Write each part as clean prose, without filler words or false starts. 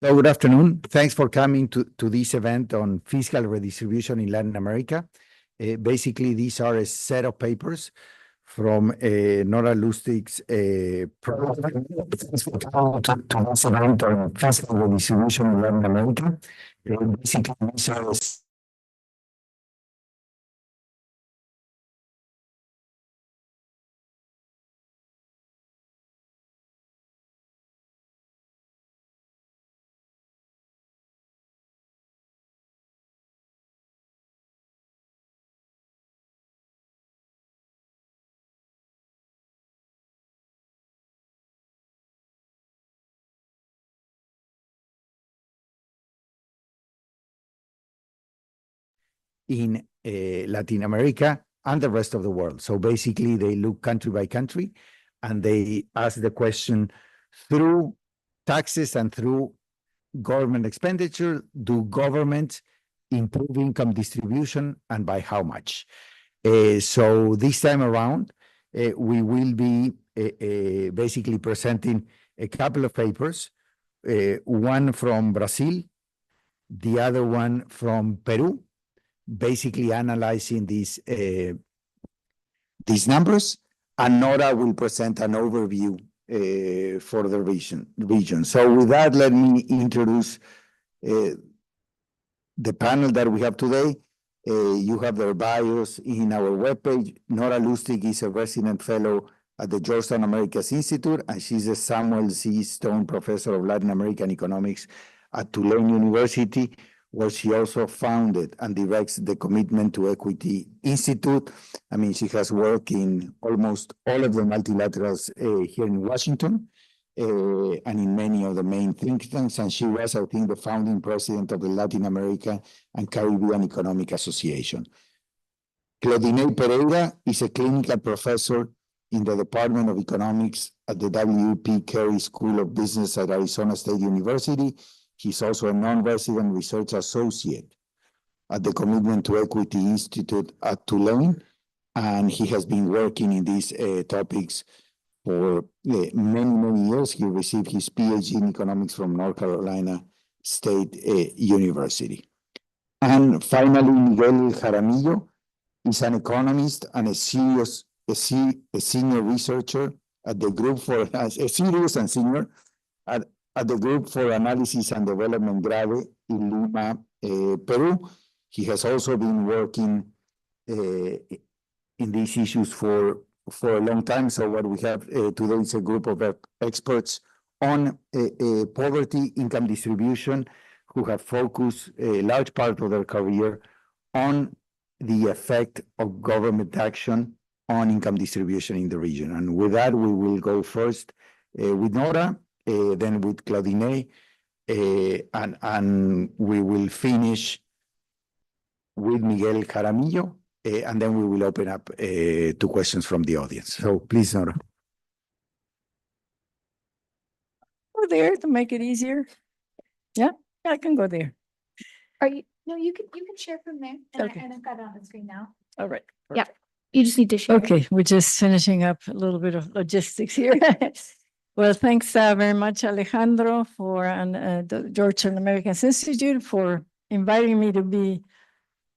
So good afternoon. Thanks for coming to this event on fiscal redistribution in Latin America. Basically, these are a set of papers from Nora Lustig's program to this event on fiscal redistribution in Latin America. Basically, these are in Latin America and the rest of the world. So basically, they look country by country, and they ask the question through taxes and through government expenditure, do governments improve income distribution, and by how much? So this time around, we will be basically presenting a couple of papers, one from Brazil, the other one from Peru, basically analyzing these numbers, and Nora will present an overview for the region. So with that, let me introduce the panel that we have today. You have their bios in our webpage. Nora Lustig is a resident fellow at the Georgetown Americas Institute, and she's a Samuel C. Stone Professor of Latin American Economics at Tulane University, where she also founded and directs the Commitment to Equity Institute. I mean, she has worked in almost all of the multilaterals here in Washington and in many of the main think tanks. And she was, I think, the founding president of the Latin America and Caribbean Economic Association. Claudine Pereira is a clinical professor in the Department of Economics at the W.P. Carey School of Business at Arizona State University. He's also a non-resident research associate at the Commitment to Equity Institute at Tulane, and he has been working in these topics for many years. He received his PhD in economics from North Carolina State University. And finally, Miguel Jaramillo is an economist and a senior researcher at the group for at the Group for Analysis and Development GRADE in Lima, Peru. He has also been working in these issues for a long time. So what we have today is a group of experts on poverty, income distribution, who have focused a large part of their career on the effect of government action on income distribution in the region. And with that, we will go first with Nora, then with Claudine, and we will finish with Miguel Jaramillo, and then we will open up to questions from the audience. So please, Nora. Go there to make it easier. Yeah, I can go there. Are you? No, you can share from there, and Okay. I've got it on the screen now. All right. Yeah. You just need to share. Okay, we're just finishing up a little bit of logistics here. Well, thanks very much, Alejandro, for the Georgetown Americas Institute for inviting me to be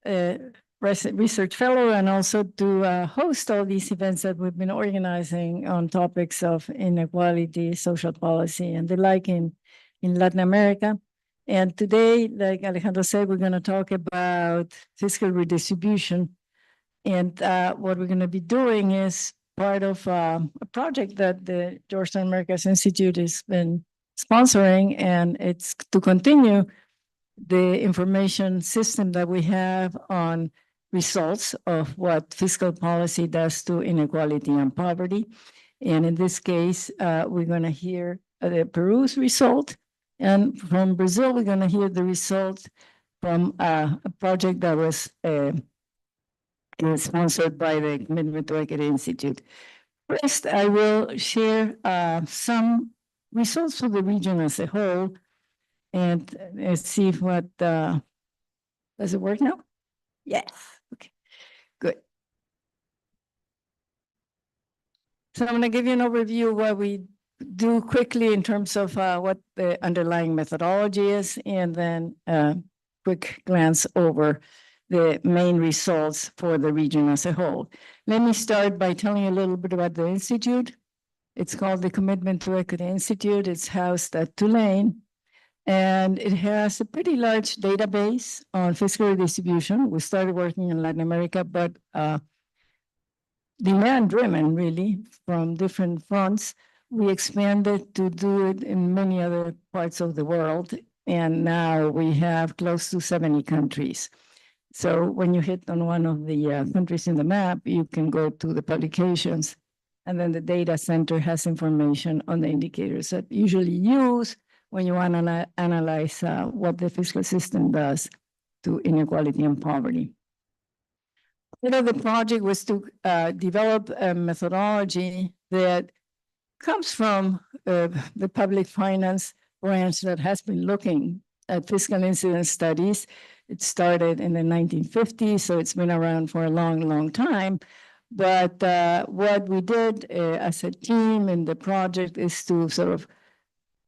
a research fellow and also to host all these events that we've been organizing on topics of inequality, social policy, and the like in Latin America. And today, like Alejandro said, we're going to talk about fiscal redistribution. And what we're going to be doing is part of a project that the Georgetown Americas Institute has been sponsoring, and it's to continue the information system that we have on results of what fiscal policy does to inequality and poverty. And in this case, we're going to hear the Peru's result, and from Brazil, we're going to hear the result from a project that was sponsored by the Commitment to Equity Institute. First, I will share some results for the region as a whole, and let's see if what, does it work now? Yes, okay, good. So I'm going to give you an overview of what we do quickly in terms of what the underlying methodology is, and then quick glance over the main results for the region as a whole. Let me start by telling you a little bit about the Institute. It's called the Commitment to Equity Institute. It's housed at Tulane, and it has a pretty large database on fiscal redistribution. We started working in Latin America, but demand-driven, really, from different fronts. We expanded to do it in many other parts of the world, and now we have close to 70 countries. So when you hit on one of the countries in the map, you can go to the publications, and then the data center has information on the indicators that you usually use when you want to analyze what the fiscal system does to inequality and poverty. The project was to develop a methodology that comes from the public finance branch that has been looking at fiscal incidence studies. It started in the 1950s, so it's been around for a long, long time. But what we did as a team in the project is to sort of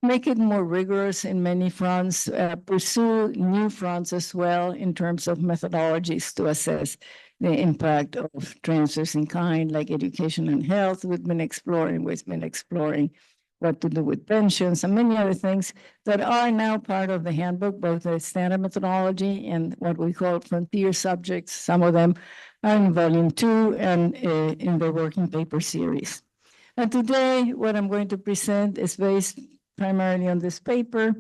make it more rigorous in many fronts, pursue new fronts as well in terms of methodologies to assess the impact of transfers in kind, like education and health. We've been exploring what to do with pensions and many other things that are now part of the handbook, both the standard methodology and what we call frontier subjects. Some of them are in volume 2 and in the working paper series. And today, what I'm going to present is based primarily on this paper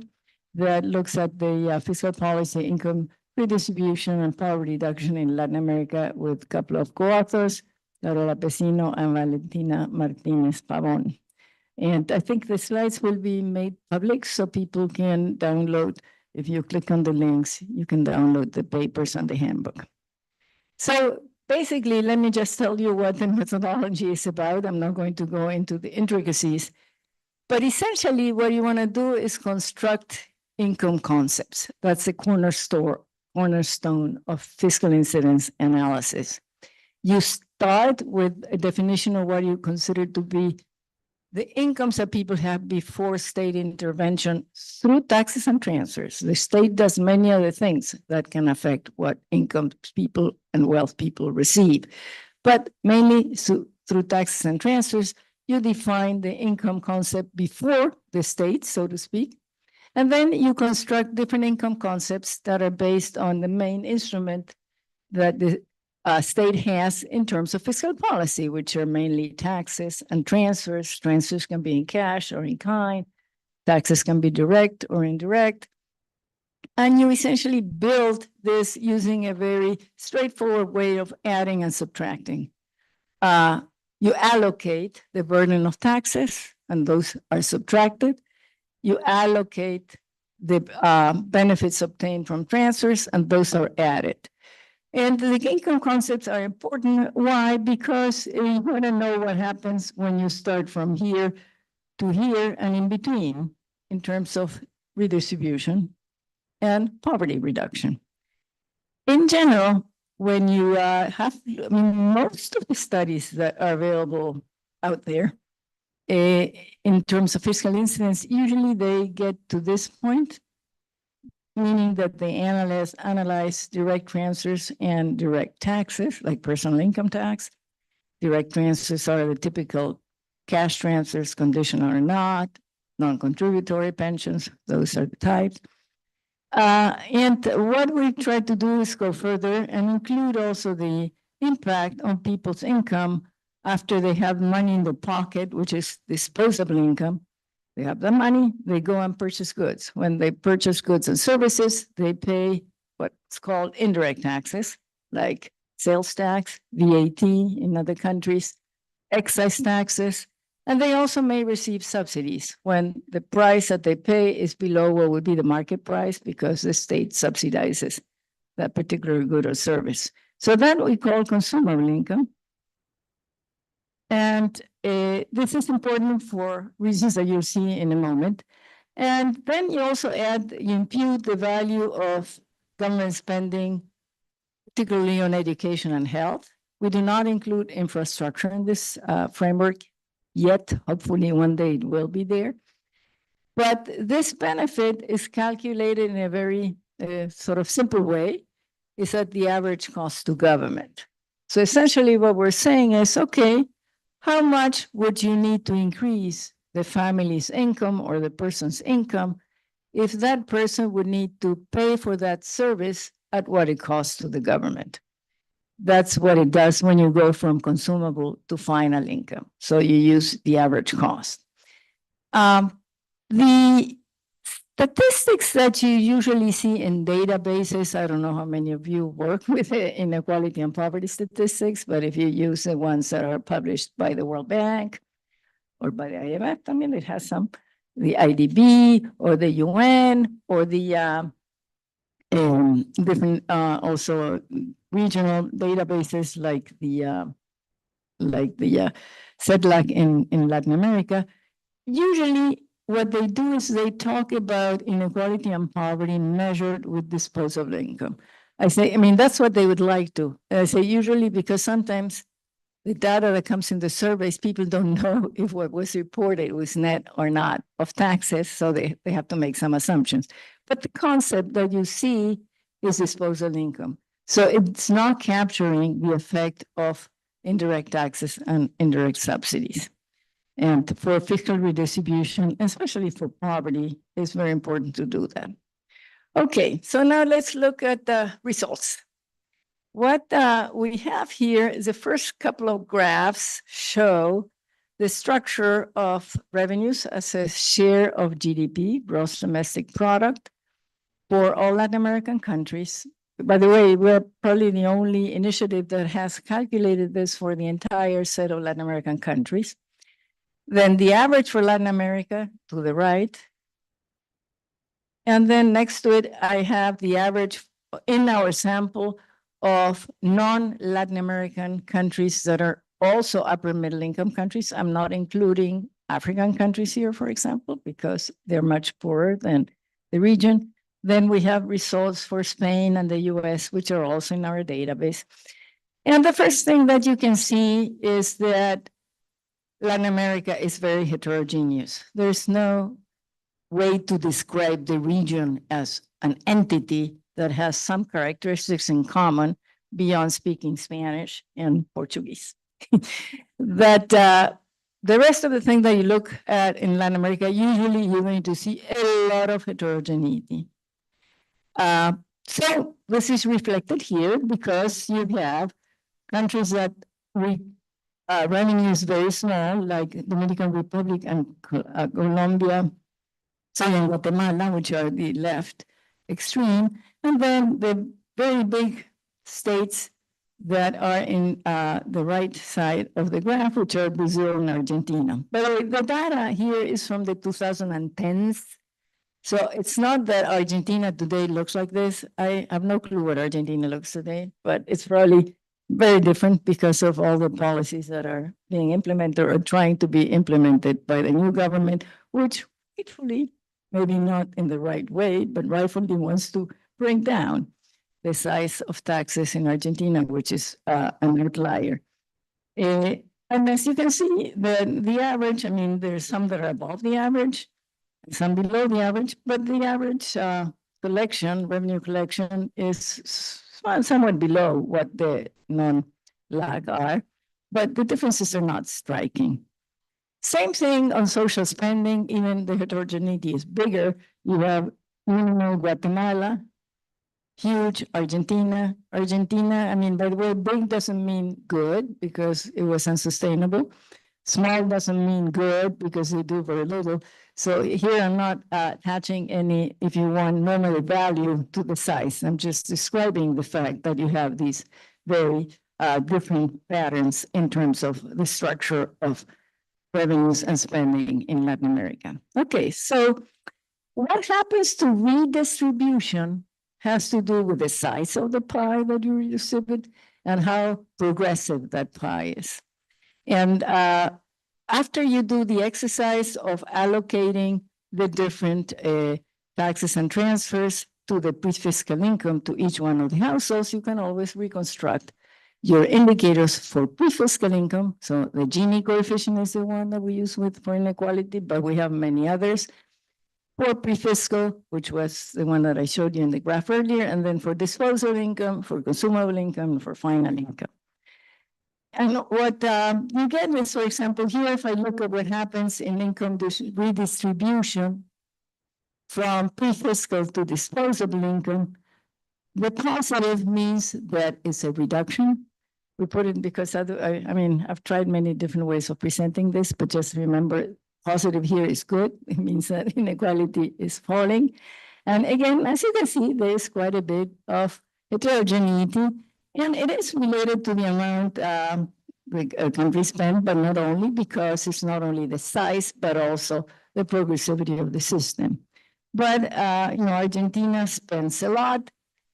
that looks at the fiscal policy, income redistribution, and poverty reduction in Latin America with a couple of co-authors, Laura Pesino and Valentina Martinez Pavon. And I think the slides will be made public so people can download. If you click on the links, you can download the papers and the handbook. So basically, let me just tell you what the methodology is about. I'm not going to go into the intricacies, but essentially what you want to do is construct income concepts. That's the cornerstone of fiscal incidence analysis. You start with a definition of what you consider to be the incomes that people have before state intervention through taxes and transfers. The state does many other things that can affect what income people and wealth people receive. But mainly through taxes and transfers, you define the income concept before the state, so to speak. And then you construct different income concepts that are based on the main instrument that the state has in terms of fiscal policy, which are mainly taxes and transfers. Transfers can be in cash or in kind. Taxes can be direct or indirect. And you essentially build this using a very straightforward way of adding and subtracting. You allocate the burden of taxes, and those are subtracted. You allocate the benefits obtained from transfers, and those are added. And the income concepts are important. Why? Because you want to know what happens when you start from here to here and in between in terms of redistribution and poverty reduction. In general, when you most of the studies that are available out there in terms of fiscal incidence, usually they get to this point, meaning that they analyze direct transfers and direct taxes, like personal income tax. Direct transfers are the typical cash transfers, conditional or not, non-contributory pensions, those are the types. And what we try to do is go further and include also the impact on people's income after they have money in their pocket, which is disposable income. They have the money, they go and purchase goods. When they purchase goods and services, they pay what's called indirect taxes, like sales tax, VAT in other countries, excise taxes, and they also may receive subsidies when the price that they pay is below what would be the market price because the state subsidizes that particular good or service. So that we call consumable income. And this is important for reasons that you'll see in a moment. And then you also you impute the value of government spending, particularly on education and health. We do not include infrastructure in this framework yet. Hopefully one day it will be there. But this benefit is calculated in a very sort of simple way. It's at the average cost to government. So essentially what we're saying is, okay, how much would you need to increase the family's income or the person's income if that person would need to pay for that service at what it costs to the government? That's what it does when you go from consumable to final income. So you use the average cost. The statistics that you usually see in databases, I don't know how many of you work with inequality and poverty statistics, but if you use the ones that are published by the World Bank or by the IMF, I mean, it has some, the IDB or the UN or the different also regional databases like the CEDLAC in Latin America. Usually what they do is they talk about inequality and poverty measured with disposable income. I mean, that's what they would like to. I say usually because sometimes the data that comes in the surveys, people don't know if what was reported was net or not of taxes, so they have to make some assumptions. But the concept that you see is disposable income. So it's not capturing the effect of indirect taxes and indirect subsidies. And for fiscal redistribution, especially for poverty, it's very important to do that. Okay, so now let's look at the results. What we have here is the first couple of graphs show the structure of revenues as a share of GDP, gross domestic product, for all Latin American countries. By the way, we're probably the only initiative that has calculated this for the entire set of Latin American countries. Then the average for Latin America to the right. And then next to it, I have the average in our sample of non-Latin American countries that are also upper middle income countries. I'm not including African countries here, for example, because they're much poorer than the region. Then we have results for Spain and the US, which are also in our database. And the first thing that you can see is that Latin America is very heterogeneous. There's no way to describe the region as an entity that has some characteristics in common beyond speaking Spanish and Portuguese. That the rest of the things that you look at in Latin America, usually you're going to see a lot of heterogeneity. So this is reflected here because you have countries that revenue is very small, like Dominican Republic and Colombia, and Guatemala, which are the left extreme, and then the very big states that are in the right side of the graph, which are Brazil and Argentina. But the data here is from the 2010s. So it's not that Argentina today looks like this. I have no clue what Argentina looks today, but it's probably very different because of all the policies that are being implemented or trying to be implemented by the new government, which rightfully, maybe not in the right way, but rightfully wants to bring down the size of taxes in Argentina, which is an outlier. And as you can see, the average, I mean, there's some that are above the average, some below the average, but the average revenue collection is somewhat below what the non-lag are, but the differences are not striking. Same thing on social spending, even the heterogeneity is bigger. You have Guatemala, huge Argentina. I mean, by the way, big doesn't mean good because it was unsustainable. Small doesn't mean good because they do very little. So here I'm not attaching any, if you want, normative value to the size. I'm just describing the fact that you have these very different patterns in terms of the structure of revenues and spending in Latin America. Okay, so what happens to redistribution has to do with the size of the pie that you redistribute and how progressive that pie is. And after you do the exercise of allocating the different taxes and transfers to the fiscal income to each one of the households, you can always reconstruct your indicators for pre-fiscal income. So the Gini coefficient is the one that we use for inequality, but we have many others. For pre-fiscal, which was the one that I showed you in the graph earlier, and then for disposable income, for consumable income, and for final income. And what you get is, for example, here, if I look at what happens in income redistribution from pre-fiscal to disposable income, the positive means that it's a reduction. We put it because I mean, I've tried many different ways of presenting this, but just remember, positive here is good. It means that inequality is falling. And again, as you can see, there is quite a bit of heterogeneity, and it is related to the amount the country spend, but not only, because it's not only the size, but also the progressivity of the system. But, you know, Argentina spends a lot,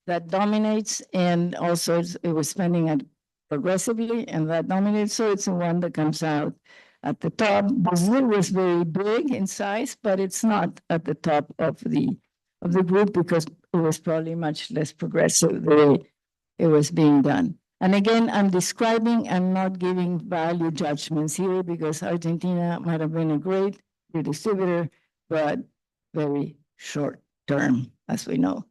that dominates, and also it was spending at progressively, and that dominates, so it's the one that comes out at the top. Brazil was very big in size, but it's not at the top of the group because it was probably much less progressive the way it was being done. And again, I'm describing, I'm not giving value judgments here because Argentina might have been a great redistributor, but very short term, as we know.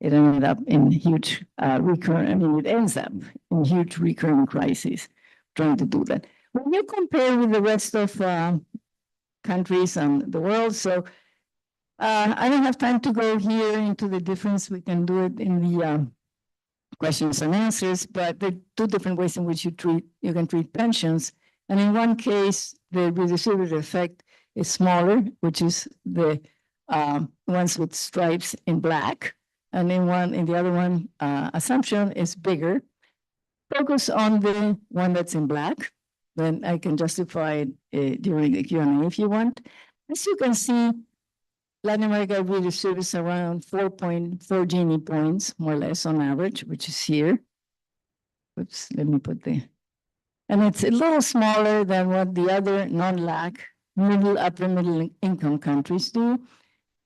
It ended up in huge it ends up in huge recurring crises trying to do that. When you compare with the rest of countries and the world, so I don't have time to go here into the difference. We can do it in the questions and answers, but there are two different ways in which you can treat pensions. And in one case, the redistributive effect is smaller, which is the ones with stripes in black. And in the other one, assumption is bigger. Focus on the one that's in black. Then I can justify it during the Q&A if you want. As you can see, Latin America redistributes around 4.4 Gini points, more or less on average, which is here. Oops, let me put the, and it's a little smaller than what the other non-LAC, upper middle income countries do.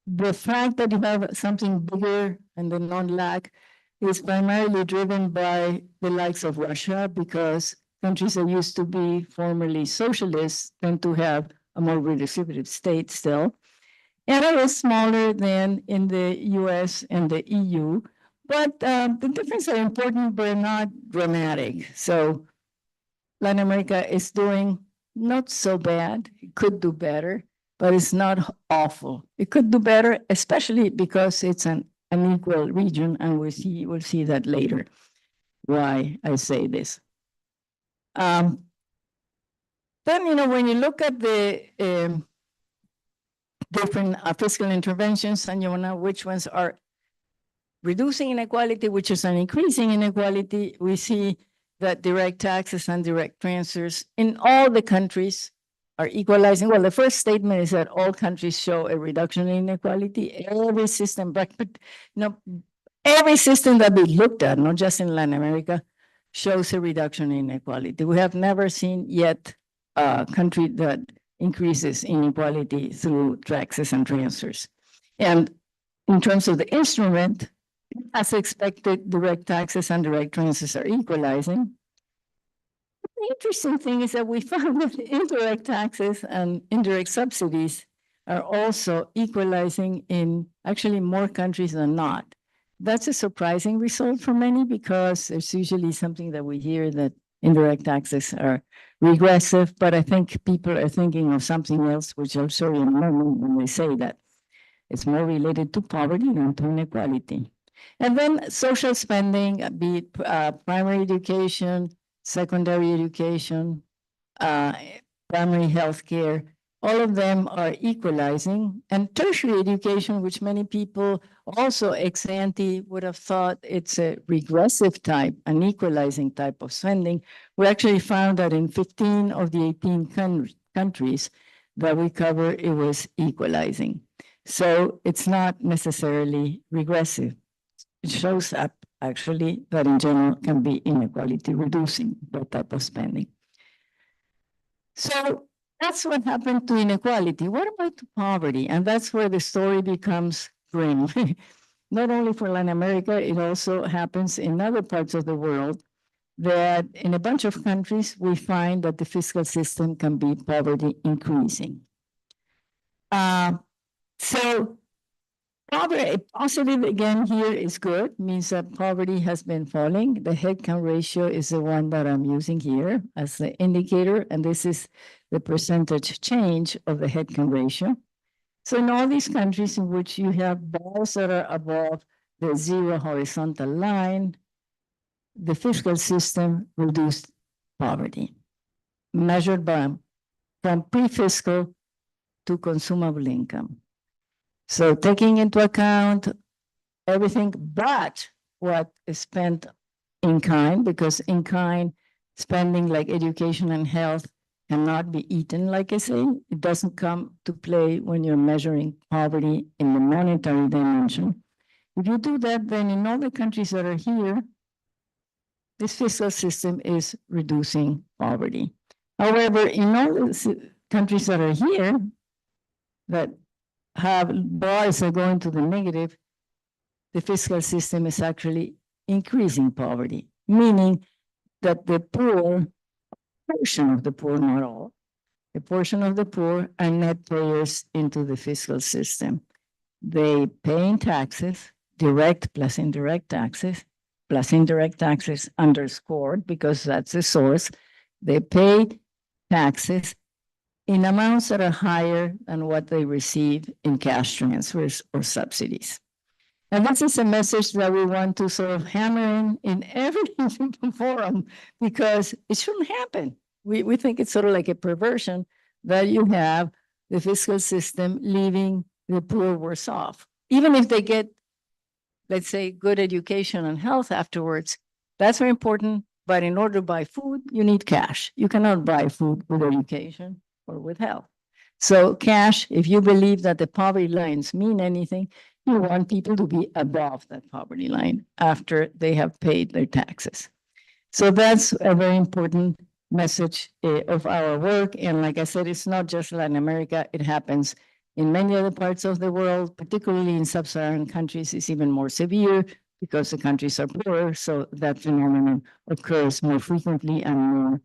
The fact that you have something bigger in the non-LAC is primarily driven by the likes of Russia, because countries that used to be formerly socialist tend to have a more redistributive state still. And it is smaller than in the US and the EU, but the differences are important, but not dramatic. So Latin America is doing not so bad. It could do better, but it's not awful. It could do better, especially because it's an unequal region, and we'll see that later, why I say this. Then, you know, when you look at the different fiscal interventions, and you know which ones are reducing inequality, which is an increasing inequality, we see that direct taxes and direct transfers in all the countries are equalizing. Well, the first statement is that all countries show a reduction in inequality. Every system, but you know, every system that we looked at, not just in Latin America, shows a reduction in inequality. We have never seen yet a country that increases inequality through taxes and transfers. And in terms of the instrument, as expected, direct taxes and direct transfers are equalizing. The interesting thing is that we found that indirect taxes and indirect subsidies are also equalizing in actually more countries than not. That's a surprising result for many, because it's usually something that we hear that indirect taxes are regressive, but I think people are thinking of something else, which I'll show you in a moment when they say that it's more related to poverty than to inequality. And then social spending, be it primary education, secondary education, primary health care, all of them are equalizing. And tertiary education, which many people also ex ante would have thought it's a regressive type, an equalizing type of spending, we actually found that in 15 of the 18 countries that we cover, it was equalizing. So it's not necessarily regressive. It shows up actually that in general can be inequality reducing, that type of spending. So that's what happened to inequality. What about poverty? And that's where the story becomes grim. Not only for Latin America, it also happens in other parts of the world. that in a bunch of countries, we find that the fiscal system can be poverty increasing. So poverty, positive again here is good, means that poverty has been falling. The headcount ratio is the one that I'm using here as the indicator, and this is the percentage change of the headcount ratio. So in all these countries in which you have bars that are above the zero horizontal line, the fiscal system reduced poverty, measured by from pre-fiscal to consumable income. So taking into account everything but what is spent in kind, because in kind spending like education and health cannot be eaten, like I say. It doesn't come to play when you're measuring poverty in the monetary dimension. If you do that, then in all the countries that are here, this fiscal system is reducing poverty. However, in all the countries that are here that have bars that go into the negative, the fiscal system is actually increasing poverty, meaning that the poor, portion of the poor, not all, a portion of the poor are net payers into the fiscal system. They pay in taxes, direct plus indirect taxes underscored because that's the source. They pay taxes in amounts that are higher than what they receive in cash transfers or subsidies. And this is a message that we want to sort of hammer in every forum because it shouldn't happen. We think it's sort of like a perversion that you have the fiscal system leaving the poor worse off. Even if they get, let's say, good education and health afterwards, that's very important. But in order to buy food, you need cash. You cannot buy food with education or with health. So cash, if you believe that the poverty lines mean anything, you want people to be above that poverty line after they have paid their taxes. So that's a very important message of our work. And like I said, it's not just Latin America. It happens in many other parts of the world, particularly in sub-Saharan countries. It's even more severe because the countries are poorer. So that phenomenon occurs more frequently and more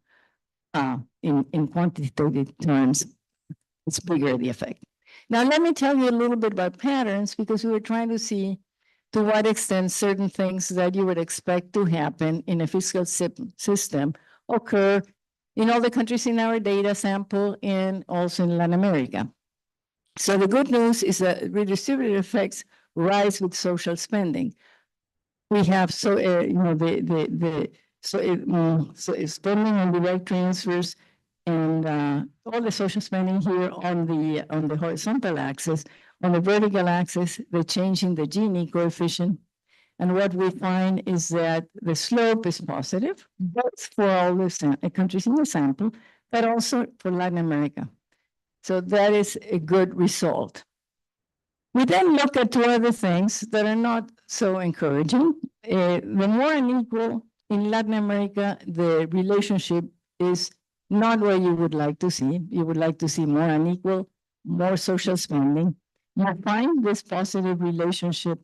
in quantitative terms. It's bigger, the effect. Now, let me tell you a little bit about patterns because we were trying to see to what extent certain things that you would expect to happen in a fiscal system occur in all the countries in our data sample and also in Latin America. So the good news is that redistributive effects rise with social spending. We have spending on direct transfers and all the social spending here on the horizontal axis. On the vertical axis, the change in the Gini coefficient. And what we find is that the slope is positive, both for all the countries in the sample, but also for Latin America. So that is a good result. We then look at two other things that are not so encouraging. The more unequal in Latin America, the relationship is not what you would like to see. You would like to see more unequal, more social spending. You find this positive relationship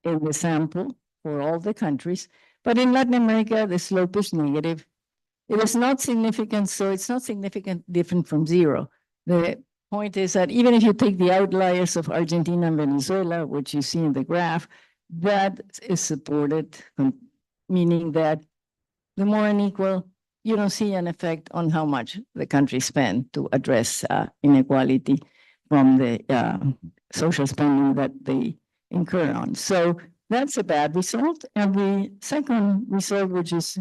in the sample for all the countries, but in Latin America, the slope is negative. It is not significant, so it's not significant different from zero. The point is that even if you take the outliers of Argentina and Venezuela, which you see in the graph, that is supported, meaning that the more unequal, you don't see an effect on how much the countries spend to address inequality from the social spending that they incur on. So that's a bad result. And the second result, which is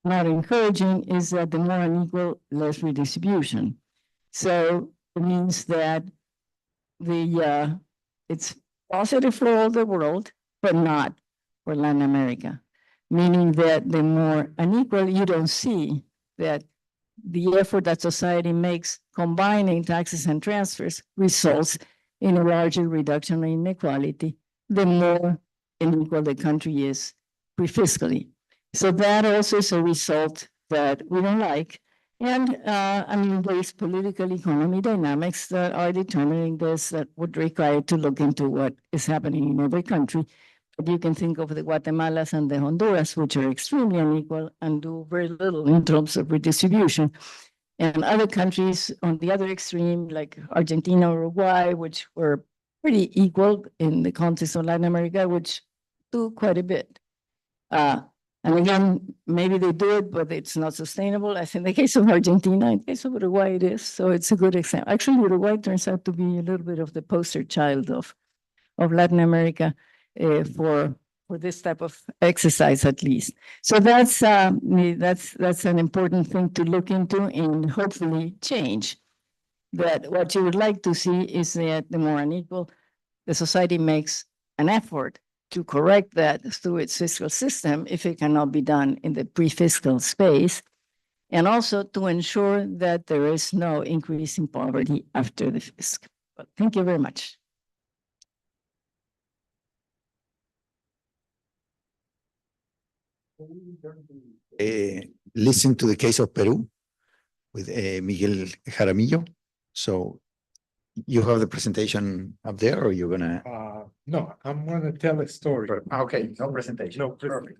not encouraging, is that the more unequal, less redistribution. So it means that it's positive for all the world, but not for Latin America. Meaning that the more unequal, you don't see that the effort that society makes combining taxes and transfers results in a larger reduction in inequality, the more unequal the country is pre-fiscally. So that also is a result that we don't like. And I mean, there's political economy dynamics that are determining this that would require to look into what is happening in every country. But you can think of the Guatemalas and the Honduras, which are extremely unequal and do very little in terms of redistribution. And other countries on the other extreme, like Argentina, Uruguay, which were pretty equal in the context of Latin America, which do quite a bit. And again, maybe they do it, but it's not sustainable. As in the case of Argentina, in the case of Uruguay, it is. So it's a good example. Actually, Uruguay turns out to be a little bit of the poster child of Latin America for this type of exercise, at least. So that's an important thing to look into and hopefully change. That what you would like to see is that the more unequal the society makes an effort to correct that through its fiscal system, if it cannot be done in the pre-fiscal space, and also to ensure that there is no increase in poverty after the fiscal. But thank you very much. Listen to the case of Peru with Miguel Jaramillo. So you have the presentation up there, or you're gonna? No, I'm gonna tell a story. Okay, no presentation. No, perfect.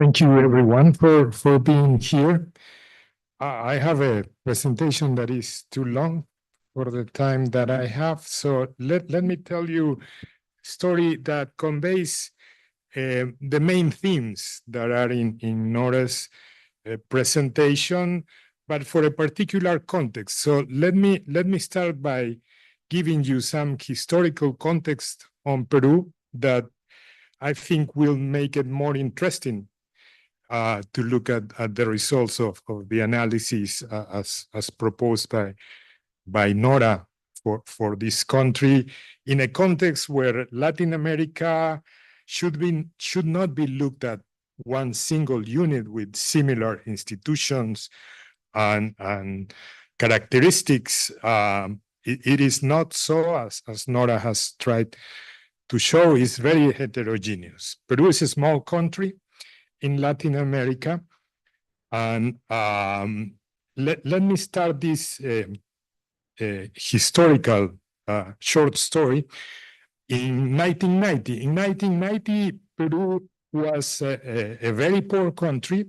Thank you everyone for being here. I have a presentation that is too long for the time that I have. So let me tell you a story that conveys the main themes that are in Nora's presentation, but for a particular context. So let me start by giving you some historical context on Peru that I think will make it more interesting to look at the results of the analysis as proposed by Nora for this country in a context where Latin America should not be looked at one single unit with similar institutions and characteristics. It is not so, as Nora has tried to show. It's very heterogeneous. Peru is a small country in Latin America, and let me start this historical short story. In 1990, Peru was a very poor country.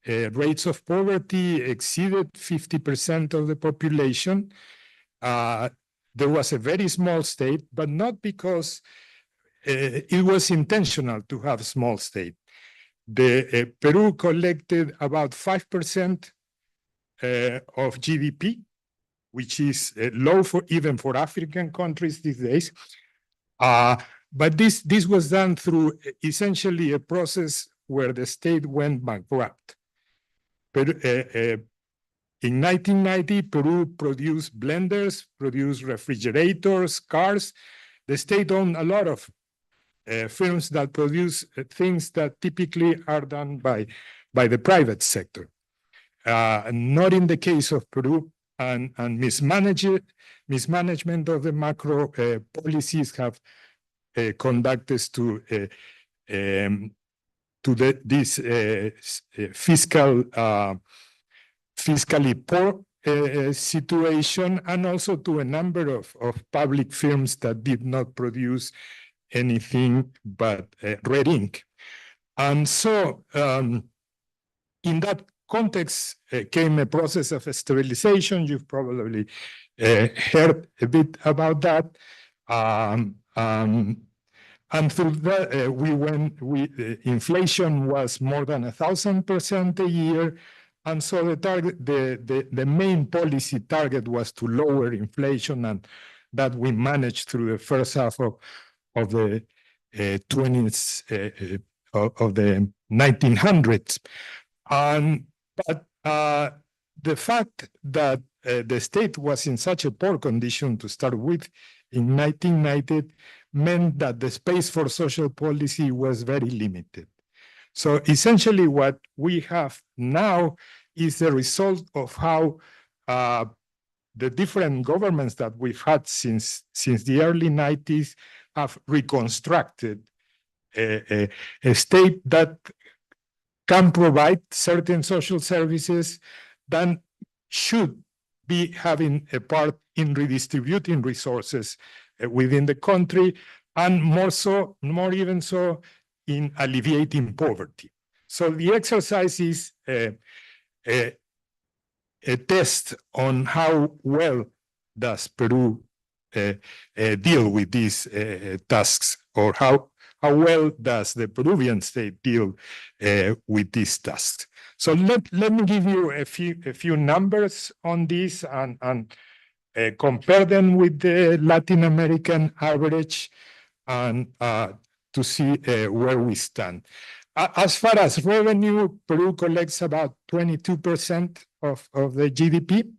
Rates of poverty exceeded 50% of the population. There was a very small state, but not because it was intentional to have a small state. Peru collected about 5% of GDP, which is low even for African countries these days. But this was done through essentially a process where the state went bankrupt. In 1990, Peru produced blenders, produced refrigerators, cars. The state owned a lot of firms that produce things that typically are done by the private sector. Not in the case of Peru, and mismanagement of the macro policies have conducted to this fiscally poor situation, and also to a number of public firms that did not produce anything but red ink. And so in that context came a process of sterilization. You've probably heard a bit about that. And through that, inflation was more than 1,000% a year. And so the main policy target was to lower inflation, and that we managed through the first half of the 1900s. But the fact that the state was in such a poor condition to start with in 1990 meant that the space for social policy was very limited. So essentially what we have now is the result of how the different governments that we've had since the early 90s have reconstructed a state that can provide certain social services, then should be having a part in redistributing resources within the country, and more even so, in alleviating poverty. So the exercise is a test on how well does Peru deal with these tasks, or how well does the Peruvian state deal with these tasks. So let me give you a few numbers on this and compare them with the Latin American average, and to see where we stand. As far as revenue, Peru collects about 22% of the GDP,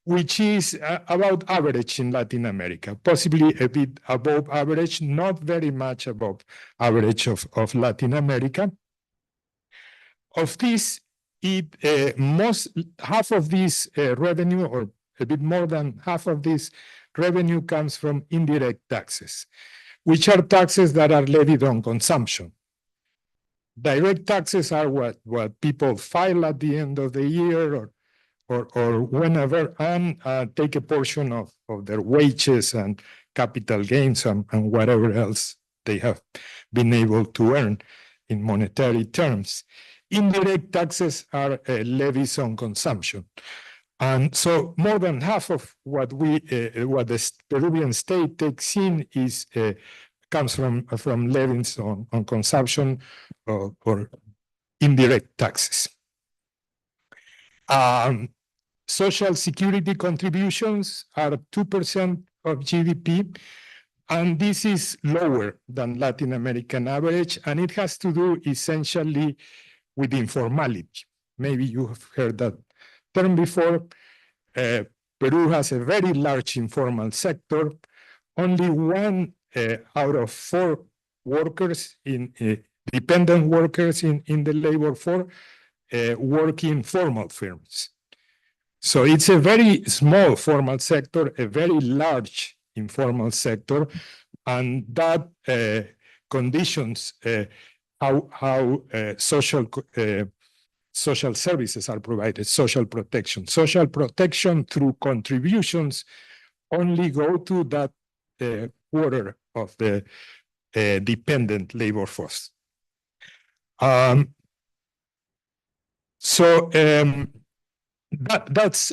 which is about average in Latin America, possibly a bit above average, not very much above average of Latin America. Of this, half of this revenue, or a bit more than half of this revenue, comes from indirect taxes, which are taxes that are levied on consumption. Direct taxes are what people file at the end of the year or whenever, and take a portion of their wages and capital gains and whatever else they have been able to earn in monetary terms. Indirect taxes are levies on consumption. And so more than half of what the Peruvian state takes in comes from levies on consumption or indirect taxes. Social security contributions are 2% of GDP, and this is lower than Latin American average, and it has to do essentially with informality. Maybe you have heard that term before. Peru has a very large informal sector. Only 1 out of 4 workers, dependent workers in the labor force, work in formal firms. So it's a very small formal sector, a very large informal sector, and that conditions how social services are provided, social protection. Social protection through contributions only go to that quarter of the dependent labor force. That's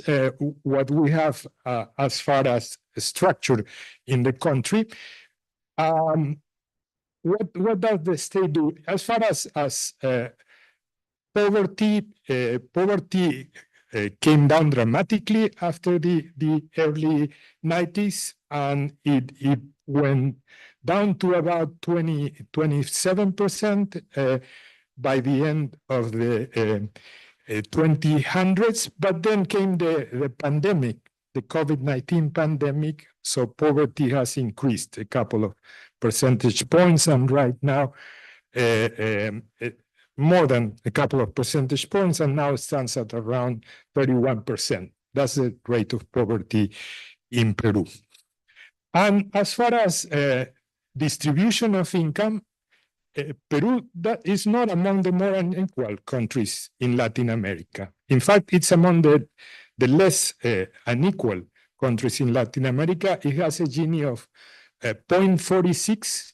what we have as far as structure in the country. What does the state do? As far as poverty came down dramatically after the early 90s, and it went down to about 27% by the end of the 2000s, but then came the pandemic, the COVID-19 pandemic, so poverty has increased a couple of percentage points, and right now more than a couple of percentage points, and now it stands at around 31%. That's the rate of poverty in Peru. And as far as distribution of income, Peru that is not among the more unequal countries in Latin America. In fact, it's among the less unequal countries in Latin America. It has a Gini of 0.46,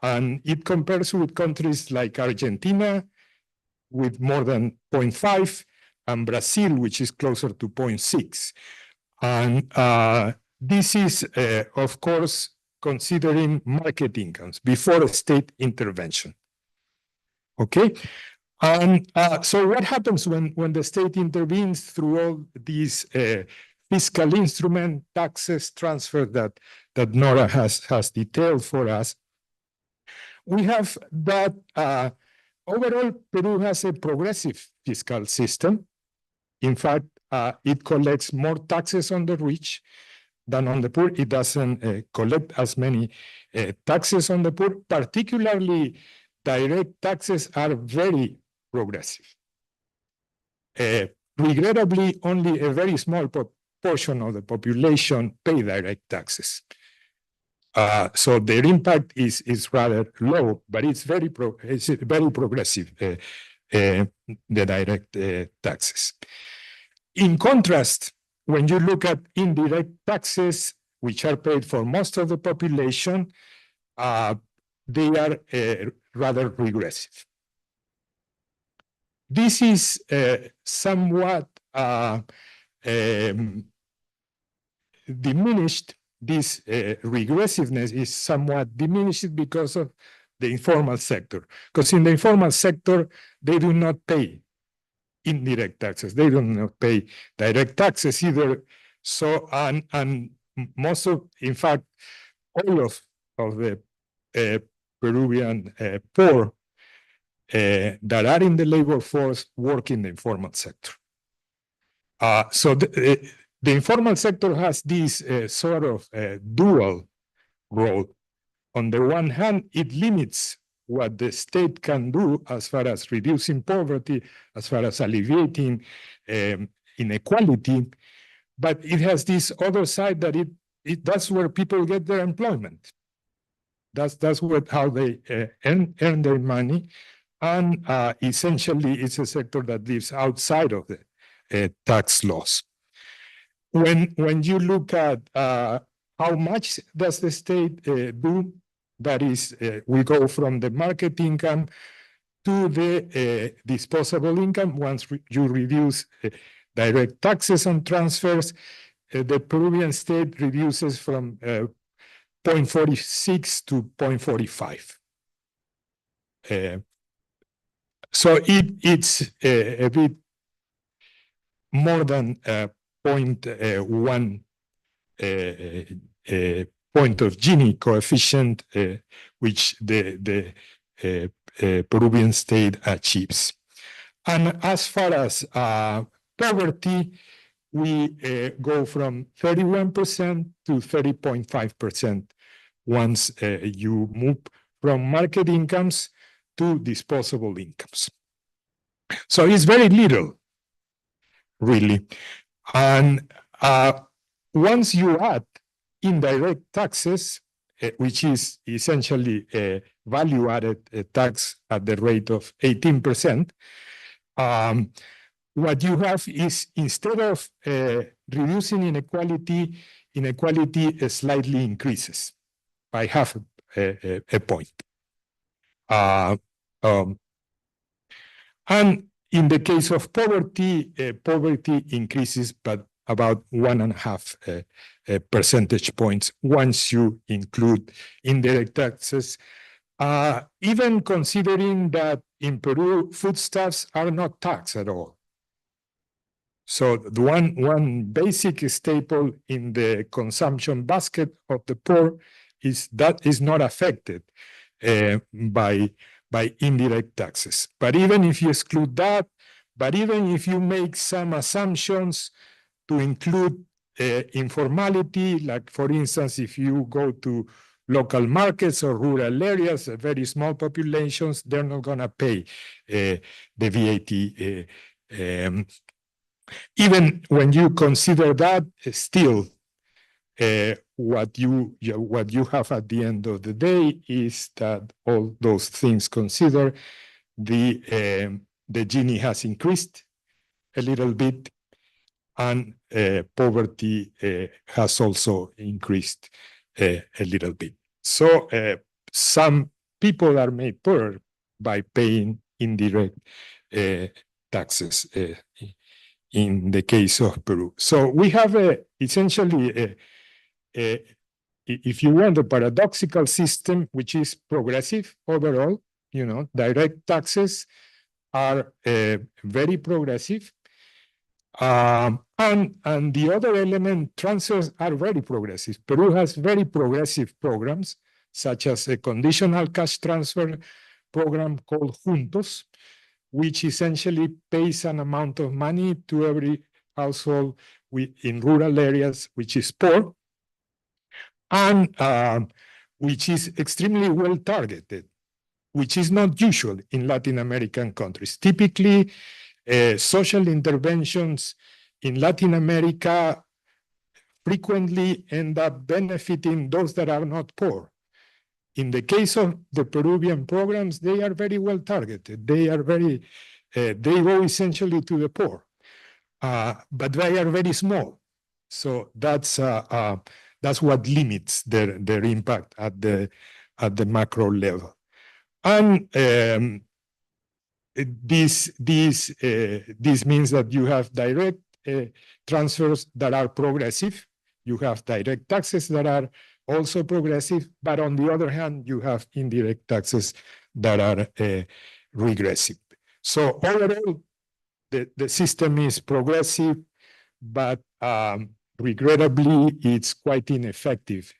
and it compares with countries like Argentina with more than 0.5, and Brazil, which is closer to 0.6. And this is, of course, considering market incomes before state intervention. Okay? And so what happens when the state intervenes through all these fiscal instrument, taxes, transfer that Nora has detailed for us? We have that overall, Peru has a progressive fiscal system. In fact, it collects more taxes on the rich than on the poor. It doesn't collect as many taxes on the poor. Particularly, direct taxes are very progressive. Regrettably, only a very small portion of the population pay direct taxes. So their impact is rather low, but it's very progressive, the direct taxes. In contrast, when you look at indirect taxes, which are paid for most of the population, they are rather regressive. This is somewhat diminished. This regressiveness is somewhat diminished because of the informal sector. Because in the informal sector, they do not pay indirect taxes. They do not pay direct taxes either. So, and most of, in fact, all of the Peruvian poor that are in the labor force work in the informal sector. So the informal sector has this sort of dual role. On the one hand, it limits what the state can do as far as reducing poverty, as far as alleviating inequality, but it has this other side that that's where people get their employment. That's how they earn their money, and essentially it's a sector that lives outside of the tax laws. When you look at how much does the state do, that is, we go from the market income to the disposable income. Once you reduce direct taxes and transfers, the Peruvian state reduces from 0.46 to 0.45. So it's a bit more than 0.1 point of Gini coefficient, which the Peruvian state achieves. And as far as poverty, we go from 31% to 30.5% once you move from market incomes to disposable incomes. So it's very little, really. And once you add indirect taxes, which is essentially a value-added tax at the rate of 18%, what you have is, instead of reducing inequality slightly increases by half a point. And in the case of poverty, poverty increases but about 1.5 percentage points once you include indirect taxes, even considering that in Peru, foodstuffs are not taxed at all. So the one basic staple in the consumption basket of the poor is not affected by indirect taxes. But even if you exclude that, but even if you make some assumptions to include informality, like for instance, if you go to local markets or rural areas, very small populations, they're not going to pay the VAT. Even when you consider that, still, what you have at the end of the day is that all those things considered, the Gini has increased a little bit, and poverty has also increased a little bit. So some people are made poor by paying indirect taxes in the case of Peru. So we have essentially, if you want, a paradoxical system which is progressive overall. You know, direct taxes are very progressive. And the other element, transfers, are very progressive. Peru has very progressive programs, such as a conditional cash transfer program called Juntos, which essentially pays an amount of money to every household in rural areas, which is poor, and which is extremely well targeted, which is not usual in Latin American countries. Typically, social interventions in Latin America frequently end up benefiting those that are not poor. In the case of the Peruvian programs, they are very well targeted. They are they go essentially to the poor. but they are very small. So that's what limits their impact at the macro level. And this means that you have direct transfers that are progressive. You have direct taxes that are also progressive, but on the other hand, you have indirect taxes that are regressive. So overall, the system is progressive, but regrettably, it's quite ineffective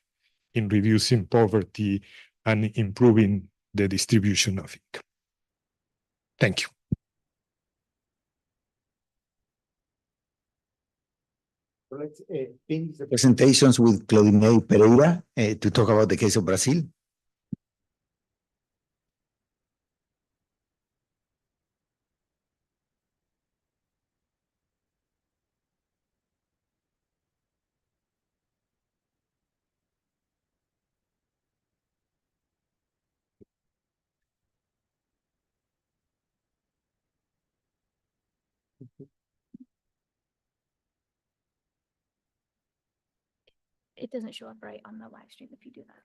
in reducing poverty and improving the distribution of income. Thank you. Let's finish the presentations with Claudine Pereira to talk about the case of Brazil. It doesn't show up right on the live stream if you do that.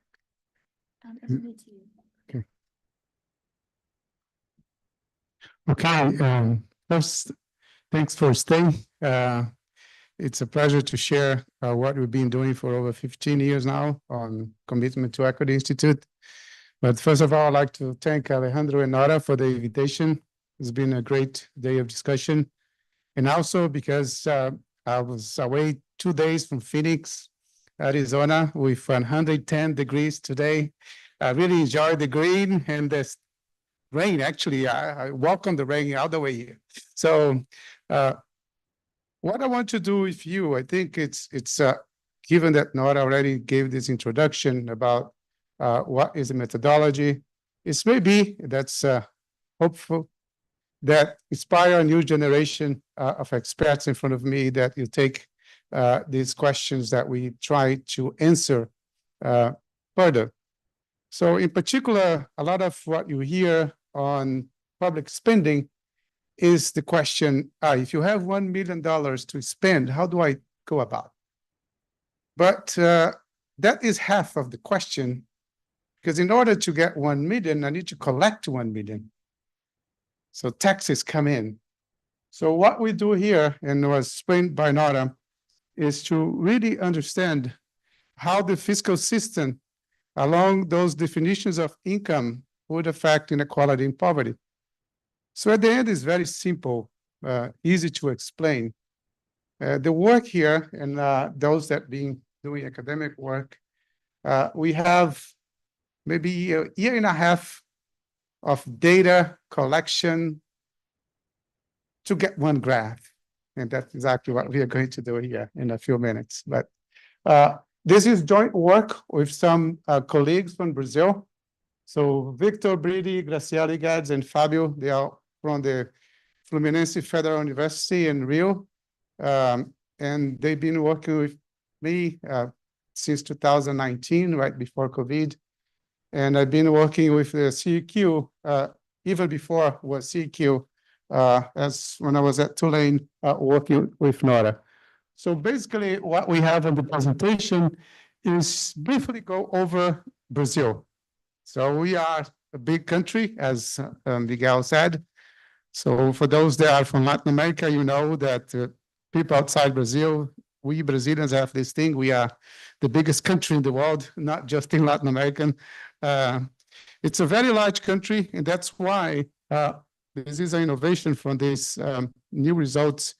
There's only two. Okay, first, thanks for staying. It's a pleasure to share what we've been doing for over 15 years now on Commitment to Equity Institute. But first of all, I'd like to thank Alejandro and Nora for the invitation. It's been a great day of discussion. And also because I was away 2 days from Phoenix, Arizona, with 110 degrees today. I really enjoyed the green and the rain. Actually, I welcome the rain all the way here. So what I want to do with you, I think it's given that Nora already gave this introduction about what is the methodology, it's maybe that's hopeful that inspire a new generation of experts in front of me that you take these questions that we try to answer further. So in particular, a lot of what you hear on public spending is the question, if you have $1 million to spend, how do I go about it? But that is half of the question, because in order to get 1 million, I need to collect 1 million. So taxes come in. So what we do here, and was explained by Nora, is to really understand how the fiscal system along those definitions of income would affect inequality and poverty. So at the end, it's very simple, easy to explain. The work here, and those that been doing academic work, we have maybe a year and a half of data collection to get one graph. And that's exactly what we are going to do here in a few minutes. But this is joint work with some colleagues from Brazil. So Victor, Brady, Graciela Gads, and Fabio, they are from the Fluminense Federal University in Rio. And they've been working with me since 2019, right before COVID. And I've been working with the CEQ, even before was CEQ, as when I was at Tulane working with Nora. So basically what we have in the presentation is briefly go over Brazil. So we are a big country, as Miguel said. So for those that are from Latin America, you know that people outside Brazil, we Brazilians have this thing. We are the biggest country in the world, not just in Latin America. It's a very large country, and that's why this is an innovation from these new results.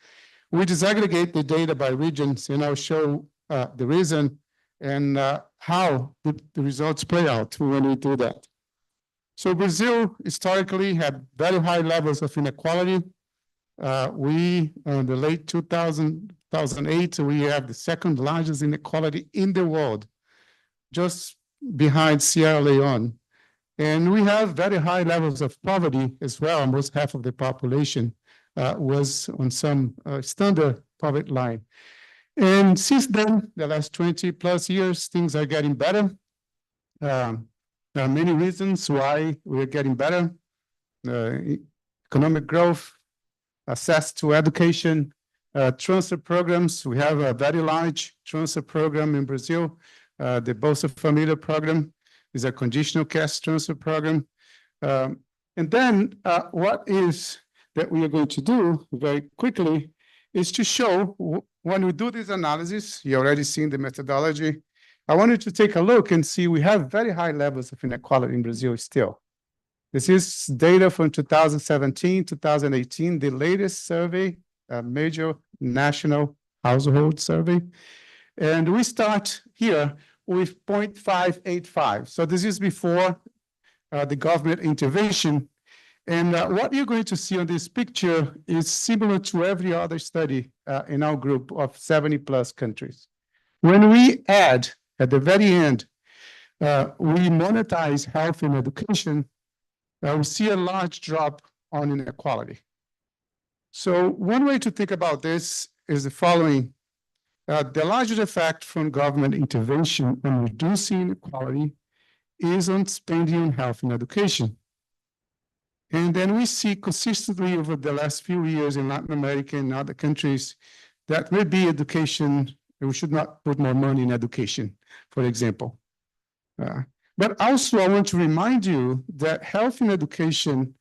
We disaggregate the data by regions, and I'll show the reason and how the results play out when we do that. So Brazil historically had very high levels of inequality. We, in the late 2008, we have the second largest inequality in the world, just behind Sierra Leone. And we have very high levels of poverty as well. Almost half of the population was on some standard poverty line. And since then, the last 20 plus years, things are getting better. There are many reasons why we're getting better. Economic growth, access to education, transfer programs. We have a very large transfer program in Brazil. The Bolsa Família program is a conditional cash transfer program. And then what is that we are going to do very quickly is to show when we do this analysis, you already seen the methodology. I wanted to take a look and see we have very high levels of inequality in Brazil still. This is data from 2017, 2018, the latest survey, a major national household survey. And we start here with 0.585. So this is before the government intervention. And what you're going to see on this picture is similar to every other study in our group of 70 plus countries. When we add at the very end, we monetize health and education, we see a large drop on inequality. So one way to think about this is the following. The largest effect from government intervention on reducing inequality is on spending on health and education. And then we see consistently over the last few years in Latin America and other countries that maybe education, we should not put more money in education, for example. But also I want to remind you that health and education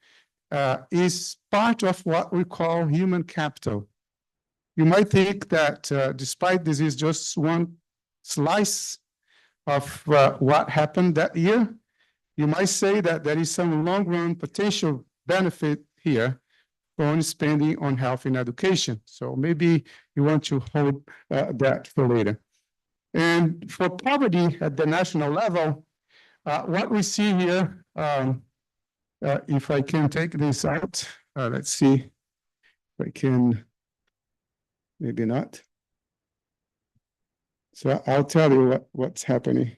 is part of what we call human capital. You might think that despite this is just one slice of what happened that year, you might say that there is some long-run potential benefit here on spending on health and education. So maybe you want to hold that for later. And for poverty at the national level, what we see here, if I can take this out, let's see if I can, maybe not. So I'll tell you what's happening.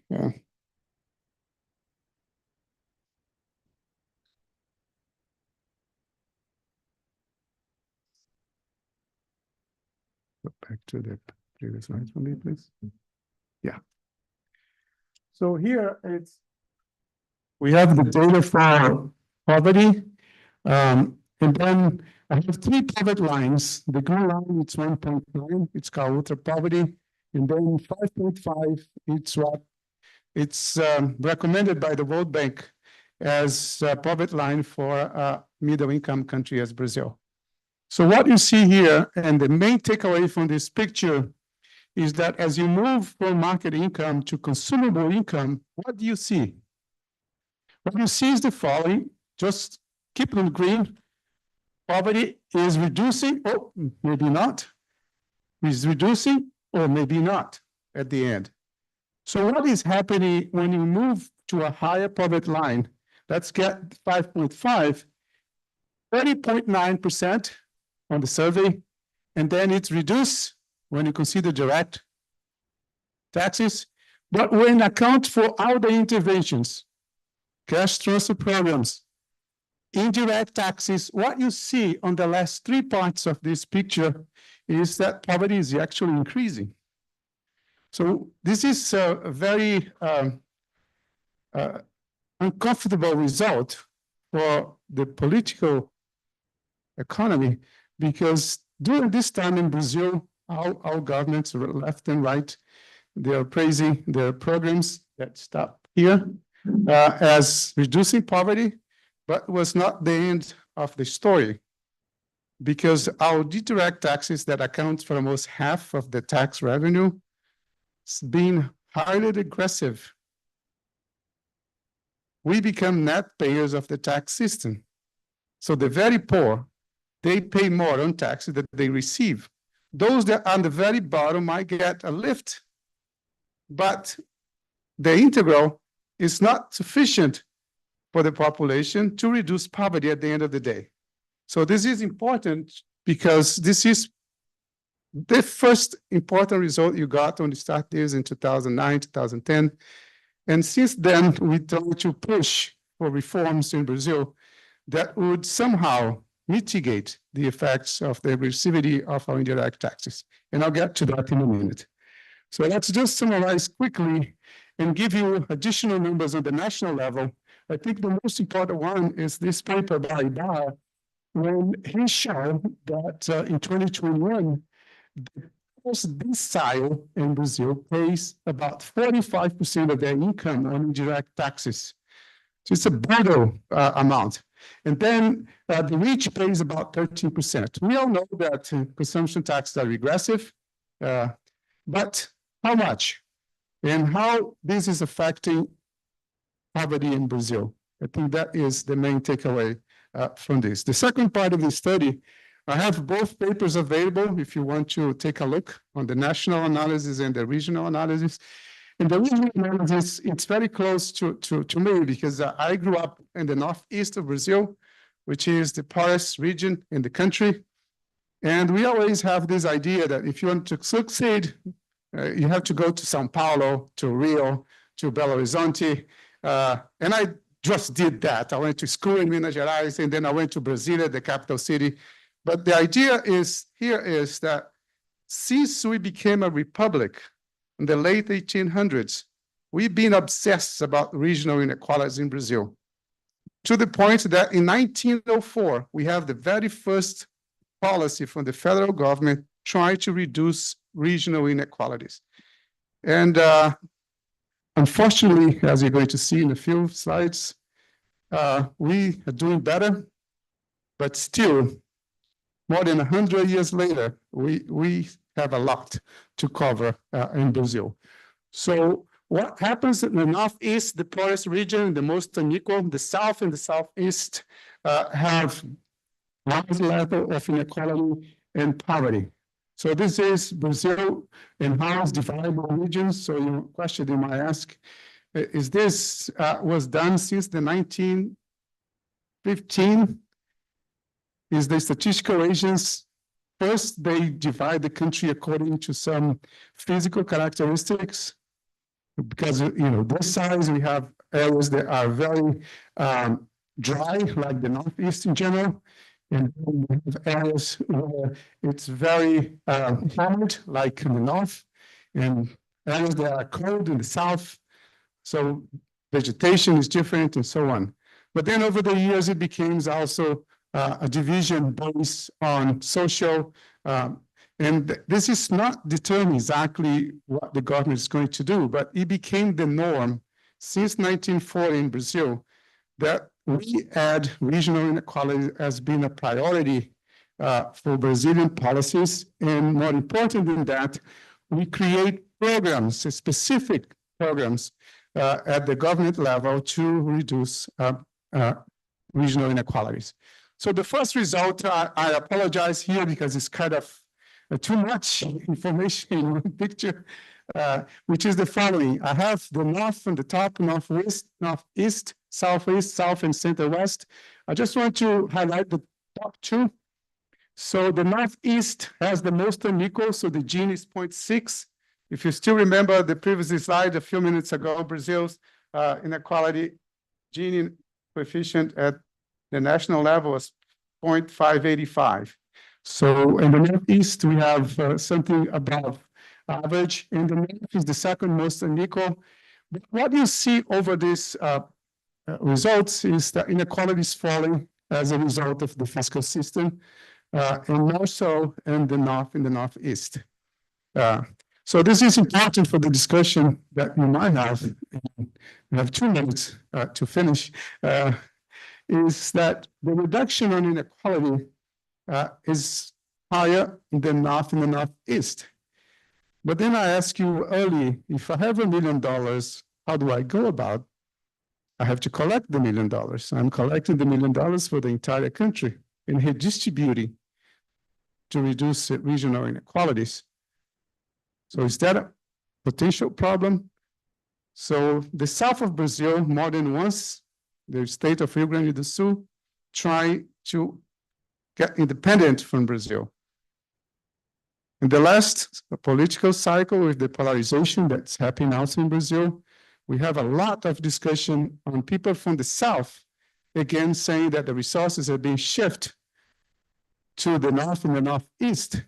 Go back to the previous slide for me, please. Yeah. So here we have the data for poverty. And then I have three poverty lines. The green line, it's 1.9, it's called ultra poverty. And then 5.5, it's what it's recommended by the World Bank as a poverty line for a middle income country as Brazil. So what you see here, and the main takeaway from this picture, is that as you move from market income to consumable income, what do you see? What you see is the following, just keep it in green. Poverty is reducing, or maybe not, is reducing, or maybe not at the end. So what is happening when you move to a higher poverty line? Let's get 5.5, 30.9% on the survey, and then it's reduced when you consider direct taxes. But when account for all the interventions, cash transfer programs, indirect taxes, what you see on the last three parts of this picture is that poverty is actually increasing. So this is a very uncomfortable result for the political economy, because during this time in Brazil, our governments, left and right, they are praising their programs that stop here as reducing poverty, but was not the end of the story, because our indirect taxes that account for almost half of the tax revenue is being highly regressive. We become net payers of the tax system. So the very poor, they pay more on taxes that they receive. Those that are on the very bottom might get a lift, but the integral is not sufficient for the population to reduce poverty at the end of the day. So this is important because this is the first important result you got on the start days in 2009, 2010. And since then, we tried to push for reforms in Brazil that would somehow mitigate the effects of the regressivity of our indirect taxes. And I'll get to that in a minute. So let's just summarize quickly and give you additional numbers on the national level. I think the most important one is this paper by Barr, when he showed that in 2021, This decile in Brazil pays about 45% of their income on indirect taxes. So it's a brutal amount. And then the rich pays about 13%. We all know that consumption taxes are regressive, but how much? And how this is affecting poverty in Brazil? I think that is the main takeaway from this. The second part of the study, I have both papers available if you want to take a look on the national analysis and the regional analysis. In the regional analysis, it's very close to me because I grew up in the northeast of Brazil, which is the poorest region in the country. And we always have this idea that if you want to succeed, you have to go to São Paulo, to Rio, to Belo Horizonte. And I just did that. I went to school in Minas Gerais, and then I went to Brasília, the capital city. But the idea is that since we became a republic in the late 1800s, we've been obsessed about regional inequalities in Brazil, to the point that in 1904, we have the very first policy from the federal government trying to reduce regional inequalities. And unfortunately, as you're going to see in a few slides, we are doing better, but still, more than 100 years later, we have a lot to cover in Brazil. So what happens in the Northeast, the poorest region, the most unequal, the South and the Southeast have large level of inequality and poverty. So this is Brazil and how it's divided by regions. So your question you might ask, is this was done since the 1915? Is the statistical agents, first they divide the country according to some physical characteristics, because this size we have areas that are very dry, like the Northeast in general, and we have areas where it's very humid, like in the North, and areas that are cold in the South. So vegetation is different and so on. But then over the years, it becomes also a division based on social, and this is not determining exactly what the government is going to do, but it became the norm since 1940 in Brazil that we add regional inequality as being a priority for Brazilian policies. And more important than that, we create programs, specific programs at the government level to reduce regional inequalities. So the first result, I apologize here because it's kind of too much information in one picture, which is the following. I have the north from the top, northwest, northeast, southeast, south, and center west. I just want to highlight the top two. So the northeast has the most unequal, so the Gini is 0.6. If you still remember the previous slide a few minutes ago, Brazil's inequality Gini coefficient at the national level was 0.585. So in the northeast, we have something above average, and the north is the second most unequal. But what you see over these results is that inequality is falling as a result of the fiscal system, and more so in the north, in the northeast. So this is important for the discussion that you might have. We have 2 minutes to finish. Is that the reduction on inequality is higher in the north and the northeast. But then I asked you early, if I have $1 million, how do I go about? I have to collect the $1 million. I'm collecting the $1 million for the entire country and redistributing to reduce regional inequalities. So is that a potential problem? So the south of Brazil, more than once, the state of Rio Grande do Sul tried to get independent from Brazil. In the last political cycle with the polarization that's happening also in Brazil, we have a lot of discussion on people from the south, again, saying that the resources are being shifted to the north and the northeast.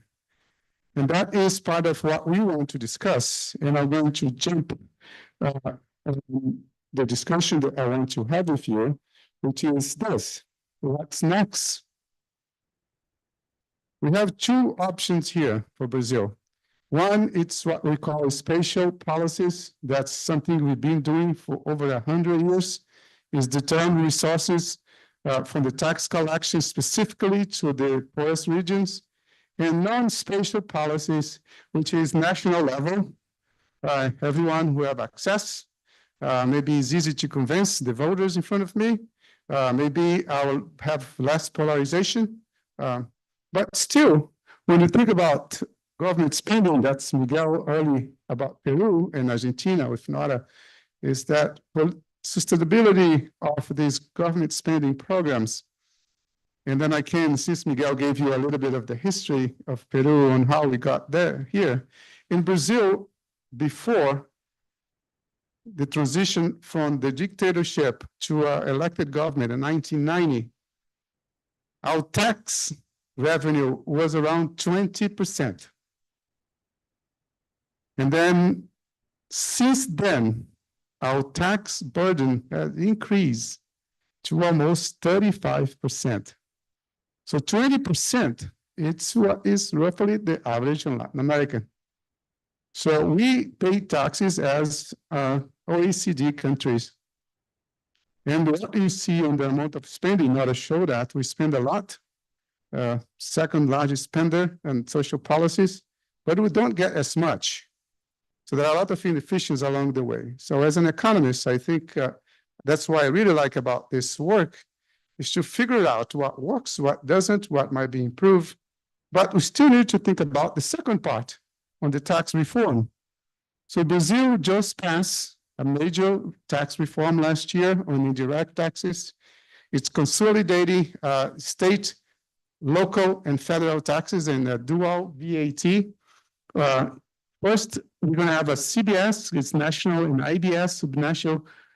And that is part of what we want to discuss. And I'm going to jump the discussion that I want to have with you, which is this: what's next? We have two options here for Brazil. One, it's what we call spatial policies. That's something we've been doing for over 100 years, is determine resources from the tax collection specifically to the poorest regions, and non-spatial policies, which is national level. Everyone who have access, maybe it's easy to convince the voters in front of me. Maybe I will have less polarization. But still, when you think about government spending, that's Miguel early about Peru and Argentina with NORA, is that sustainability of these government spending programs. And then I can, since Miguel gave you a little bit of the history of Peru and how we got there here. In Brazil, before the transition from the dictatorship to elected government in 1990, our tax revenue was around 20%. And then since then, our tax burden has increased to almost 35%. So 20%, it's what is roughly the average in Latin America. So we pay taxes as OECD countries. And what you see on the amount of spending, not to show that we spend a lot, second largest spender in social policies, but we don't get as much. So there are a lot of inefficiencies along the way. So as an economist, I think that's why I really like about this work, is to figure out what works, what doesn't, what might be improved. But we still need to think about the second part on the tax reform. So Brazil just passed a major tax reform last year on indirect taxes. It's consolidating state, local, and federal taxes and dual VAT. First, we're going to have a CBS, it's national, and IBS,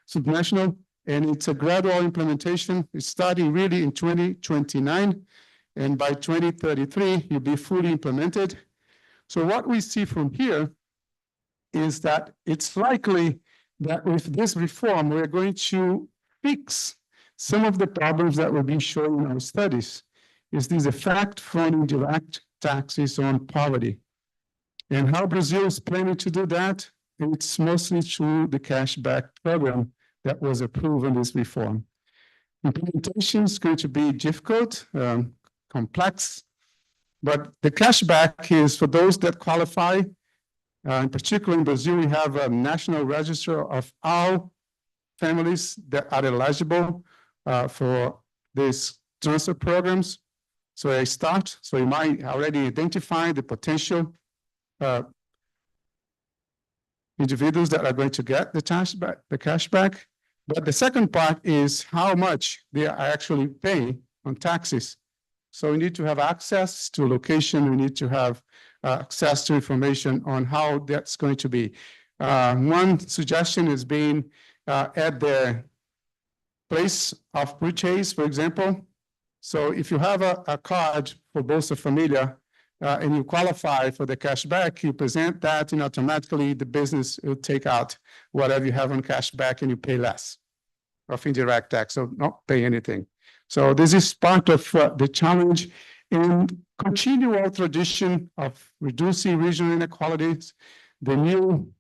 subnational, and it's a gradual implementation. It's starting really in 2029, and by 2033, it'll be fully implemented. So what we see from here is that it's likely that with this reform, we're going to fix some of the problems that we've been showing in our studies, is this effect from indirect taxes on poverty. And how Brazil is planning to do that, it's mostly through the cashback program that was approved in this reform. Implementation is going to be difficult, complex, but the cashback is for those that qualify. In particular, in Brazil, we have a national register of all families that are eligible for these transfer programs. So you might already identify the potential individuals that are going to get the cashback. But the second part is how much they are actually paying on taxes. So we need to have access to location. We need to have access to information on how that's going to be. One suggestion is being at the place of purchase, for example. So if you have a card for Bolsa Familia and you qualify for the cashback, you present that and automatically the business will take out whatever you have on cashback and you pay less of indirect tax, so not pay anything. So this is part of the challenge and continue our tradition of reducing regional inequalities. The new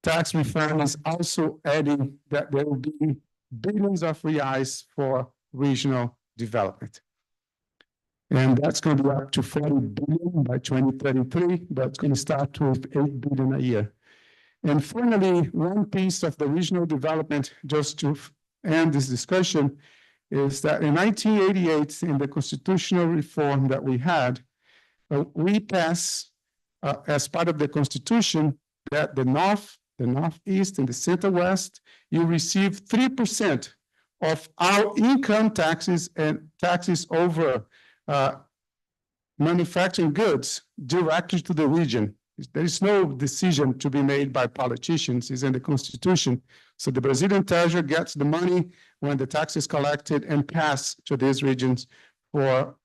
tax reform is also adding that there will be billions of reais for regional development. And that's going to be up to 40 billion by 2033, but it's going to start with 8 billion a year. And finally, one piece of the regional development, just to end this discussion, is that in 1988, in the constitutional reform that we had, we passed as part of the constitution that the North, the Northeast, and the Center West, you receive 3% of our income taxes and taxes over manufacturing goods directly to the region. There is no decision to be made by politicians, it's in the constitution. So the Brazilian treasury gets the money when the tax is collected and passed to these regions for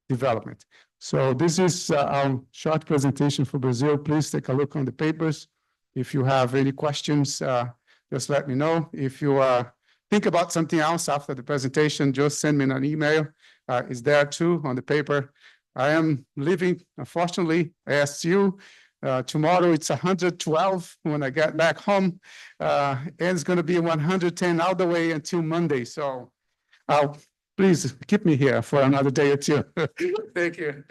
development. So this is our short presentation for Brazil. Please take a look on the papers. If you have any questions, just let me know. If you are think about something else after the presentation, just send me an email. It's there too on the paper. I am leaving, unfortunately, ASU. Tomorrow it's 112 when I get back home. And it's going to be 110 all the way until Monday. So please keep me here for another day or two. Thank you.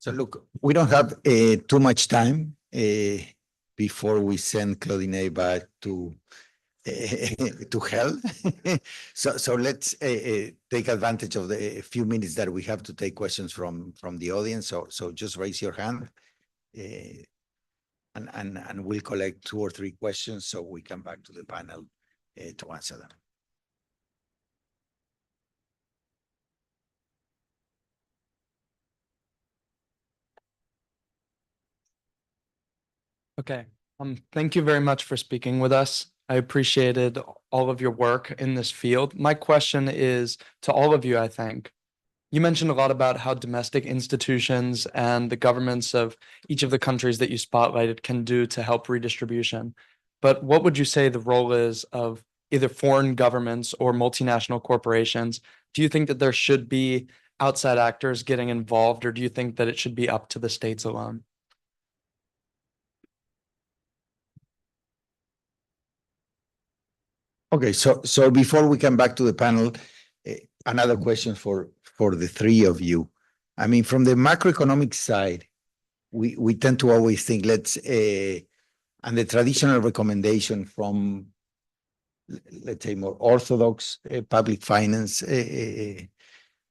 So look, we don't have too much time before we send Claudine back to hell. So let's take advantage of the few minutes that we have to take questions from the audience. So just raise your hand, and we'll collect 2 or 3 questions so we come back to the panel to answer them. Okay. Thank you very much for speaking with us. I appreciated all of your work in this field. My question is to all of you, I think. You mentioned a lot about how domestic institutions and the governments of each of the countries that you spotlighted can do to help redistribution. But what would you say the role is of either foreign governments or multinational corporations? Do you think that there should be outside actors getting involved, or do you think that it should be up to the states alone? Okay, so before we come back to the panel, another question for the 3 of you. I mean, from the macroeconomic side, we tend to always think and the traditional recommendation from, let's say, more orthodox public finance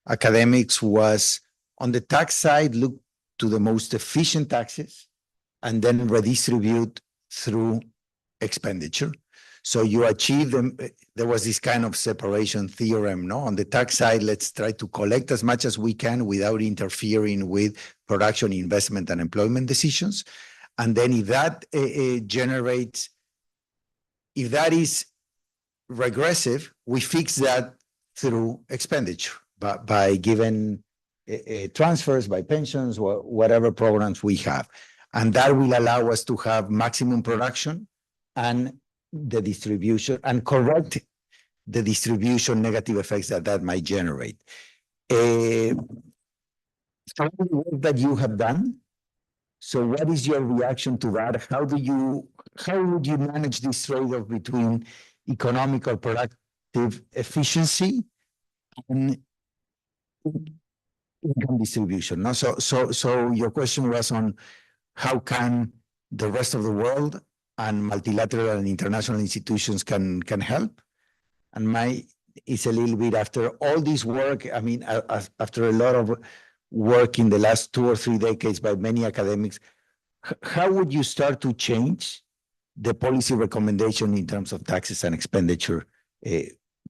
academics was, on the tax side, look to the most efficient taxes and then redistribute through expenditure. So you achieve them. There was this kind of separation theorem, no? On the tax side, let's try to collect as much as we can without interfering with production, investment, and employment decisions. And then if that generates, if that is regressive, we fix that through expenditure by giving transfers, by pensions, whatever programs we have. And that will allow us to have maximum production and the distribution, and correct the distribution negative effects that might generate. Some of the work that you have done. So what is your reaction to that? How would you manage this trade-off between economic or productive efficiency and income distribution? No? So your question was on how can the rest of the world and multilateral and international institutions can help. And my is a little bit after all this work, I mean, after a lot of work in the last 2 or 3 decades by many academics, how would you start to change the policy recommendation in terms of taxes and expenditure,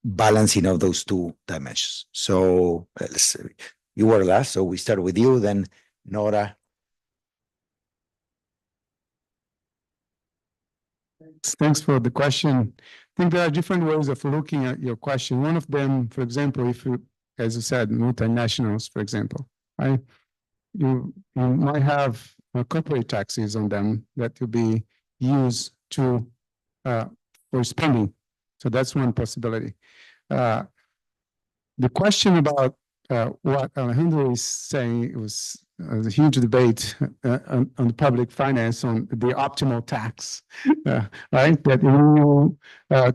balancing of those 2 dimensions? So you were last, so we start with you, then Nora. Thanks for the question. I think there are different ways of looking at your question. One of them, for example, if you, as you said, multinationals, for example, right? You might have corporate taxes on them that will be used to for spending. So that's one possibility. The question about what Alejandro is saying, it was a huge debate on public finance on the optimal tax, right? That when you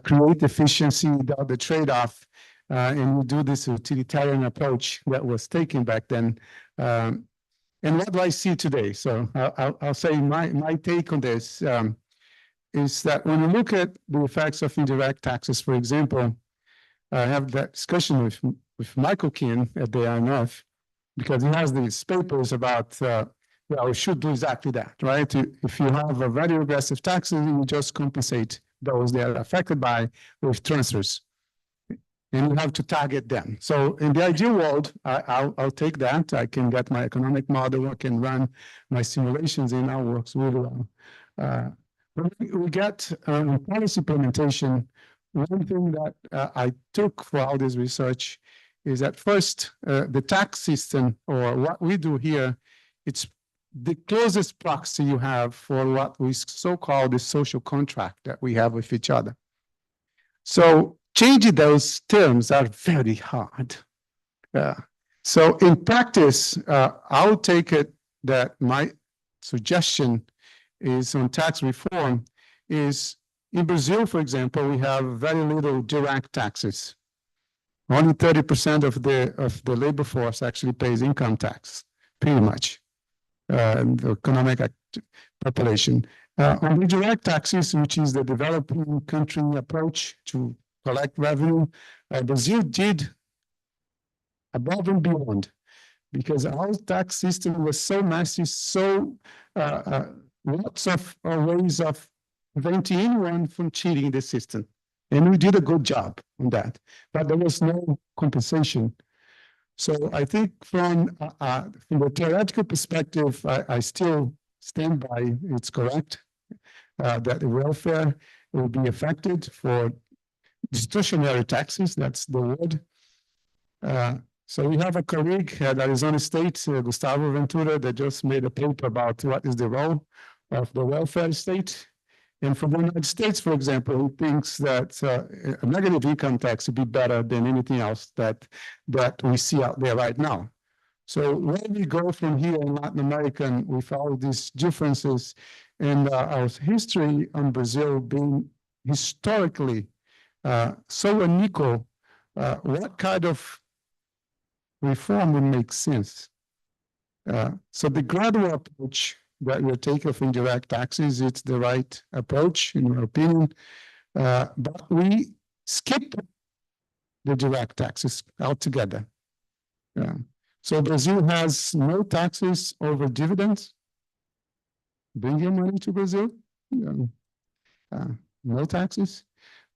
create efficiency without the trade-off, and you do this utilitarian approach that was taken back then. And what do I see today? So I'll say my take on this is that when you look at the effects of indirect taxes, for example, I have that discussion with Michael Keane at the IMF, because he has these papers about, well, we should do exactly that, right? If you have a very aggressive taxes, you just compensate those that are affected by with transfers. And you have to target them. So in the ideal world, I'll take that. I can get my economic model, I can run my simulations, and that works really well. When we get policy implementation, one thing that I took for all this research is that first, the tax system, or what we do here, it's the closest proxy you have for what we so-called the social contract that we have with each other. So changing those terms are very hard. So in practice, I'll take it that my suggestion is on tax reform is in Brazil, for example, we have very little direct taxes. Only 30% of the labor force actually pays income tax, pretty much, the economic population. On the direct taxes, which is the developing country approach to collect revenue, Brazil did above and beyond, because our tax system was so messy, so lots of ways of preventing anyone from cheating the system. And we did a good job on that, but there was no compensation. So I think from the theoretical perspective, I still stand by it's correct that the welfare will be affected for discretionary taxes, that's the word. So we have a colleague at Arizona State, Gustavo Ventura, that just made a paper about what is the role of the welfare state. And for the United States, for example, he thinks that a negative income tax would be better than anything else that we see out there right now. So where we go from here in Latin America with all these differences and our history on Brazil being historically so unequal, what kind of reform would make sense? So the gradual approach that we're taking of indirect taxes, it's the right approach, in my opinion. But we skip the direct taxes altogether. So Brazil has no taxes over dividends. Bring your money to Brazil. No taxes.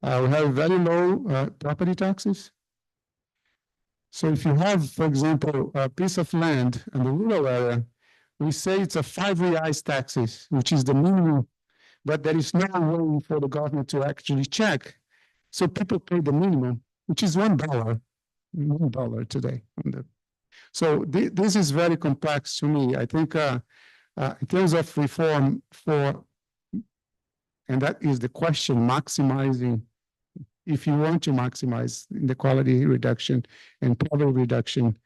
We have very low property taxes. So if you have, for example, a piece of land in the rural area, we say it's a 5 reais taxes, which is the minimum, but there is no way for the government to actually check. So people pay the minimum, which is $1 today. So this is very complex to me. I think in terms of reform and that is the question, maximizing, if you want to maximize inequality reduction and poverty reduction,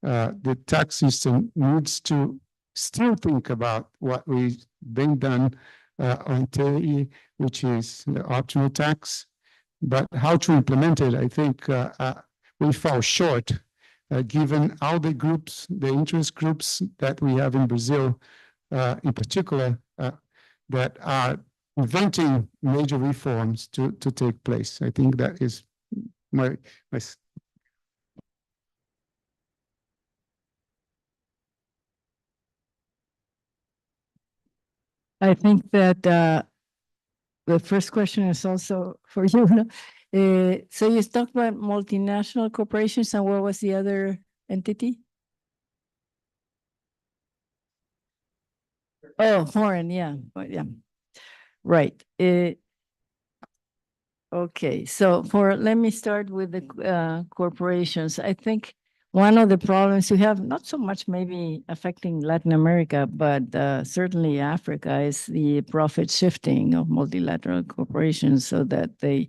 the tax system needs to still think about what we've been done on TI, which is the optional tax, but how to implement it, I think we fall short, given all the groups, the interest groups that we have in Brazil, in particular, that are preventing major reforms to take place. I think that is my I think that the first question is also for you. So you talked about multinational corporations, and what was the other entity? Oh, foreign, yeah, yeah, right. Okay, so let me start with the corporations. I think one of the problems we have, not so much maybe affecting Latin America, but certainly Africa, is the profit shifting of multilateral corporations so that they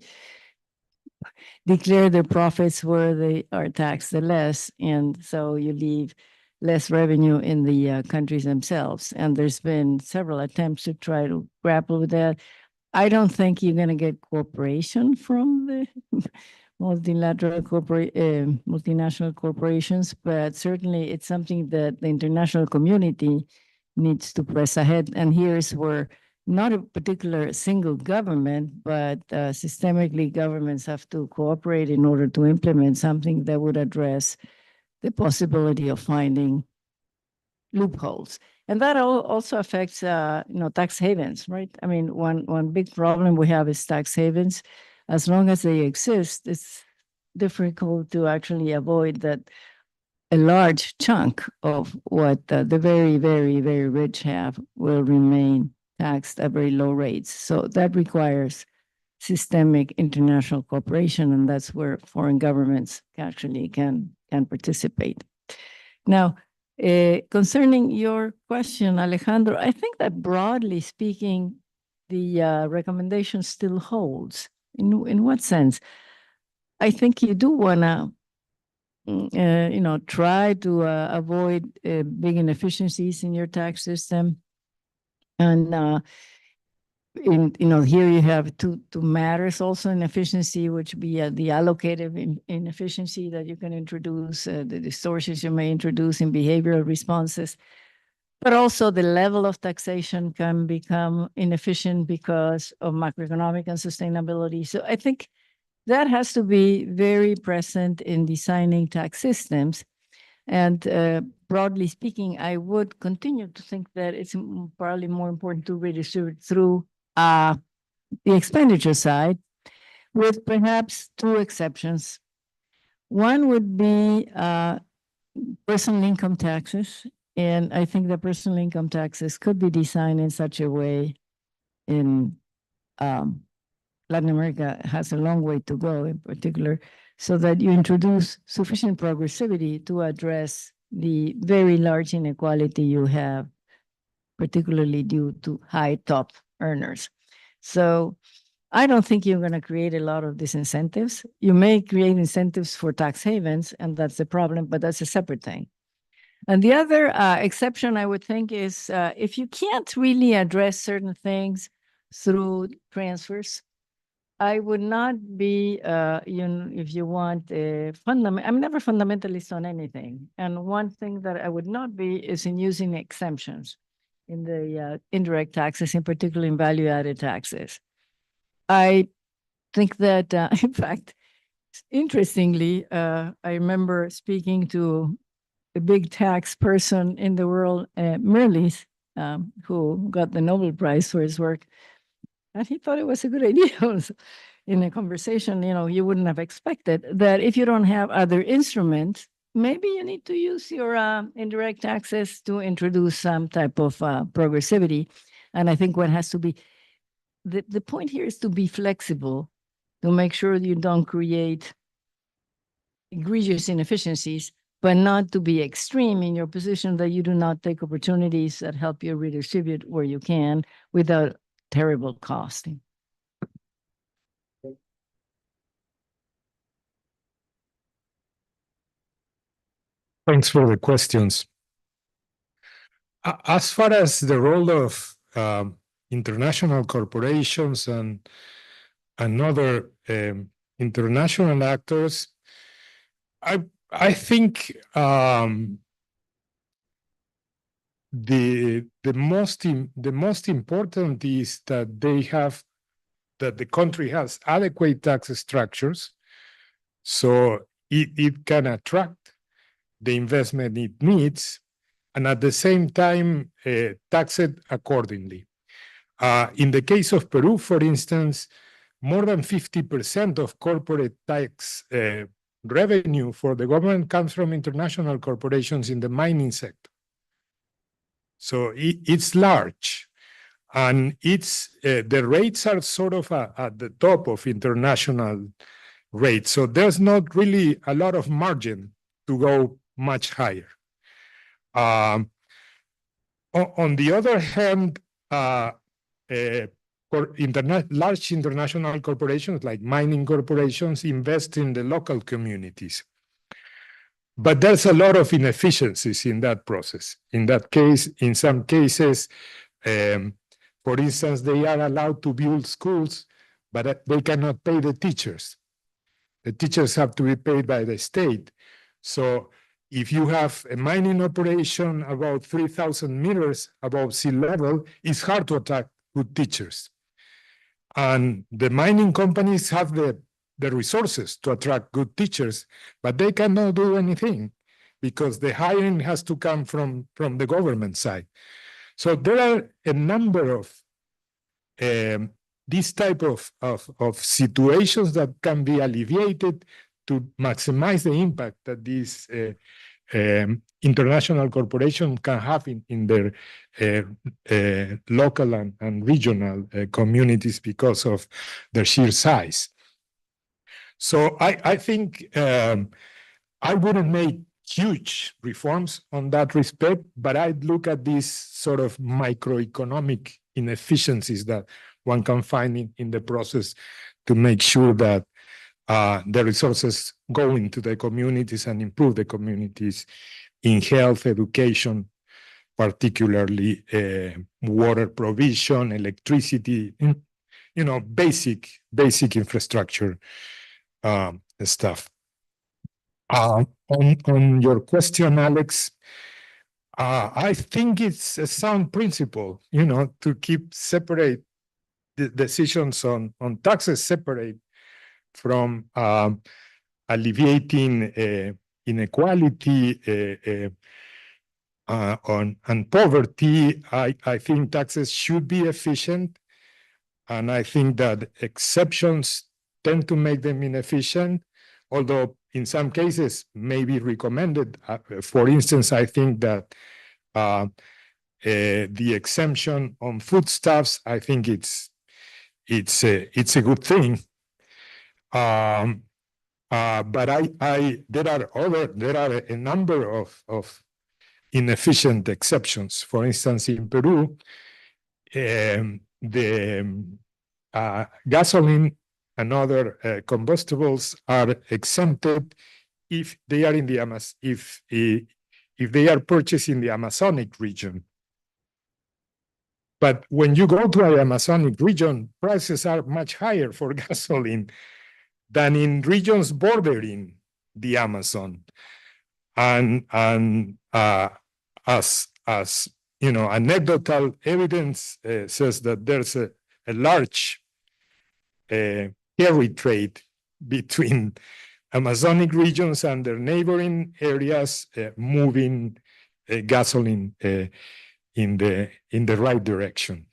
declare their profits where they are taxed the less, and so you leave less revenue in the countries themselves. And there's been several attempts to try to grapple with that. I don't think you're going to get cooperation from the multinational corporations, but certainly it's something that the international community needs to press ahead. And here's where not a particular single government, but systemically governments have to cooperate in order to implement something that would address the possibility of finding loopholes. And that also affects, tax havens, right? I mean, one big problem we have is tax havens. As long as they exist, it's difficult to actually avoid that a large chunk of what the very, very, very rich have will remain taxed at very low rates. So that requires systemic international cooperation, and that's where foreign governments actually can participate. Now, Concerning your question, Alejandro, I think that broadly speaking, the recommendation still holds. In what sense? I think you do want to try to avoid big inefficiencies in your tax system. And here you have two matters also in efficiency, which be the allocative inefficiency that you can introduce, the distortions you may introduce in behavioral responses. But also the level of taxation can become inefficient because of macroeconomic unsustainability. So I think that has to be very present in designing tax systems. And broadly speaking, I would continue to think that it's probably more important to redistribute through the expenditure side, with perhaps two exceptions. One would be personal income taxes. And I think that personal income taxes could be designed in such a way in Latin America has a long way to go in particular, so that you introduce sufficient progressivity to address the very large inequality you have, particularly due to high top earners. So I don't think you're going to create a lot of disincentives. You may create incentives for tax havens, and that's the problem, but that's a separate thing. And the other exception I would think is if you can't really address certain things through transfers, I would not be, if you want, I'm never fundamentalist on anything. And one thing that I would not be is in using exemptions in the indirect taxes, in particular in value-added taxes. I think that, in fact, interestingly, I remember speaking to a big tax person in the world, Merlis, who got the Nobel Prize for his work. And he thought it was a good idea. In a conversation, you wouldn't have expected that if you don't have other instruments, maybe you need to use your indirect taxes to introduce some type of progressivity. And I think what has to be, the point here is to be flexible, to make sure you don't create egregious inefficiencies, but not to be extreme in your position that you do not take opportunities that help you redistribute where you can without terrible costing. Thanks for the questions. As far as the role of international corporations and other international actors, I think the most important is that the country has adequate tax structures, so it can attract the investment it needs, and at the same time tax it accordingly. In the case of Peru, for instance, more than 50% of corporate tax revenue for the government comes from international corporations in the mining sector. So it's large, and the rates are sort of at the top of international rates. So there's not really a lot of margin to go much higher. On the other hand, large international corporations like mining corporations invest in the local communities. But there's a lot of inefficiencies in that process. In that case, in some cases, for instance, they are allowed to build schools, but they cannot pay the teachers. The teachers have to be paid by the state. So if you have a mining operation about 3,000 meters above sea level, it's hard to attract good teachers. And the mining companies have the resources to attract good teachers, but they cannot do anything because the hiring has to come from the government side. So there are a number of these type of situations that can be alleviated to maximize the impact that these international corporations can have in their local and regional communities because of their sheer size. So I think I wouldn't make huge reforms on that respect, but I look at these sort of microeconomic inefficiencies that one can find in the process to make sure that the resources go into the communities and improve the communities in health, education, particularly water provision, electricity, basic infrastructure stuff. On your question, Alex, I think it's a sound principle, to keep separate the decisions on taxes separate from alleviating inequality and poverty. I think taxes should be efficient, and I think that exceptions tend to make them inefficient, although in some cases may be recommended. For instance, I think that the exemption on foodstuffs, I think it's a good thing. But there are a number of inefficient exceptions. For instance, in Peru, the gasoline and other combustibles are exempted if they are in the if they are purchased in the Amazonic region. But when you go to the Amazonic region, prices are much higher for gasoline than in regions bordering the Amazon. And as anecdotal evidence says that there's a large carry trade between Amazonic regions and their neighboring areas, moving gasoline in the right direction.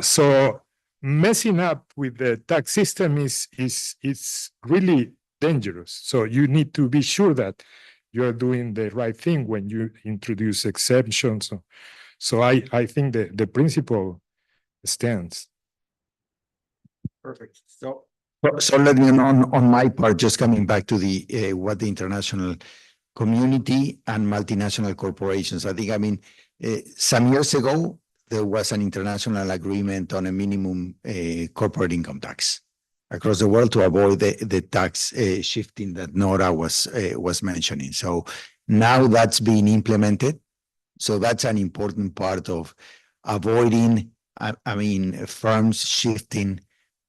So messing up with the tax system is really dangerous. So you need to be sure that you're doing the right thing when you introduce exemptions. So I think the principle stands. Perfect. So let me on my part, just coming back to the what the international community and multinational corporations. I think, some years ago, there was an international agreement on a minimum corporate income tax across the world to avoid the tax shifting that Nora was mentioning. So now that's being implemented. So that's an important part of avoiding, firms shifting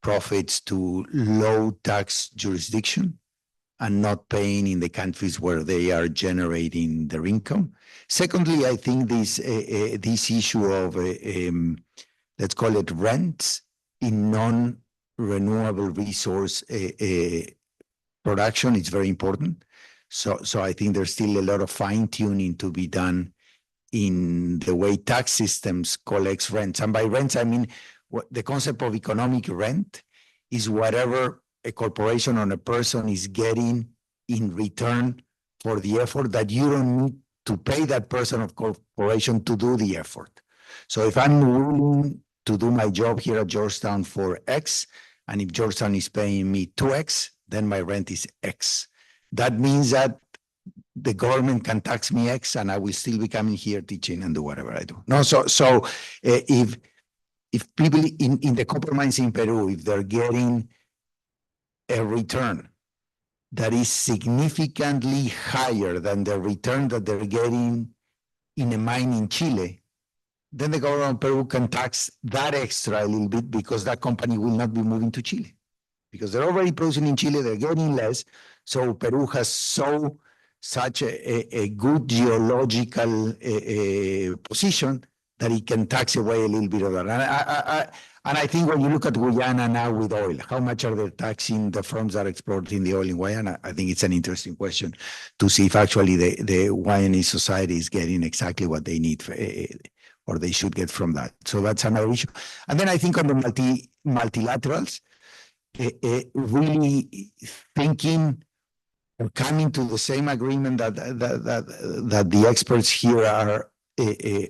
profits to low tax jurisdiction and not paying in the countries where they are generating their income. Secondly, I think this issue of let's call it rents in non-renewable resource production is very important. So I think there's still a lot of fine-tuning to be done in the way tax systems collects rents. And by rents, I mean the concept of economic rent is whatever a corporation or a person is getting in return for the effort that you don't need to pay that person or corporation to do the effort. So if I'm willing to do my job here at Georgetown for X, and if Georgetown is paying me 2X, then my rent is X. That means that the government can tax me X and I will still be coming here teaching and do whatever I do. No, so if people in the copper mines in Peru, if they're getting a return that is significantly higher than the return that they're getting in a mine in Chile, then the government of Peru can tax that extra a little bit because that company will not be moving to Chile. Because they're already producing in Chile, they're getting less. So Peru has such a good geological position that it can tax away a little bit of that. And I think when you look at Guyana now with oil, how much are they taxing the firms that are exporting the oil in Guyana? I think it's an interesting question to see if actually the Guyanese society is getting exactly what they need or they should get from that. So that's another issue. And then I think on the multilaterals, really thinking or coming to the same agreement that the experts here are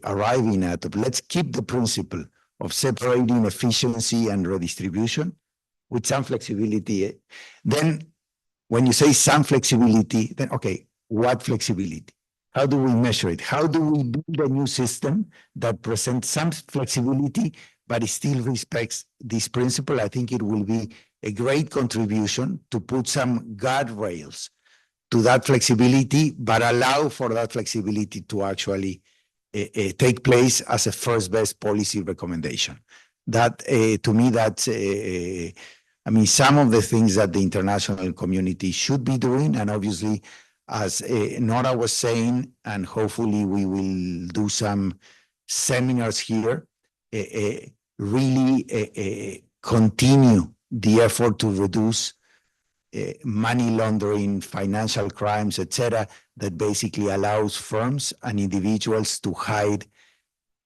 arriving at. Let's keep the principle of separating efficiency and redistribution with some flexibility. Then when you say some flexibility, then okay, what flexibility? How do we measure it? How do we build a new system that presents some flexibility, but it still respects this principle? I think it will be a great contribution to put some guardrails to that flexibility, but allow for that flexibility to actually take place as a first best policy recommendation. That, to me, that's, I mean, some of the things that the international community should be doing, and obviously, as Nora was saying, and hopefully we will do some seminars here, really continue the effort to reduce money laundering, financial crimes, etc., that basically allows firms and individuals to hide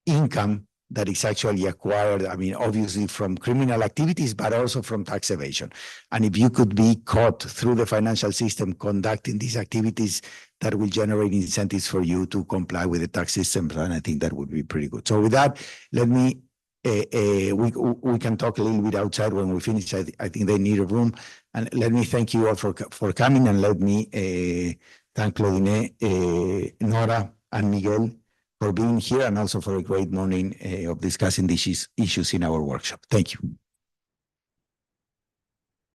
income that is actually acquired, I mean, obviously from criminal activities, but also from tax evasion. And if you could be caught through the financial system conducting these activities, that will generate incentives for you to comply with the tax system, and I think that would be pretty good. So with that, let me, we can talk a little bit outside when we finish. I think they need a room. And let me thank you all for coming, and let me thank Claudine, Nora, and Miguel for being here, and also for a great morning of discussing these issues in our workshop. Thank you.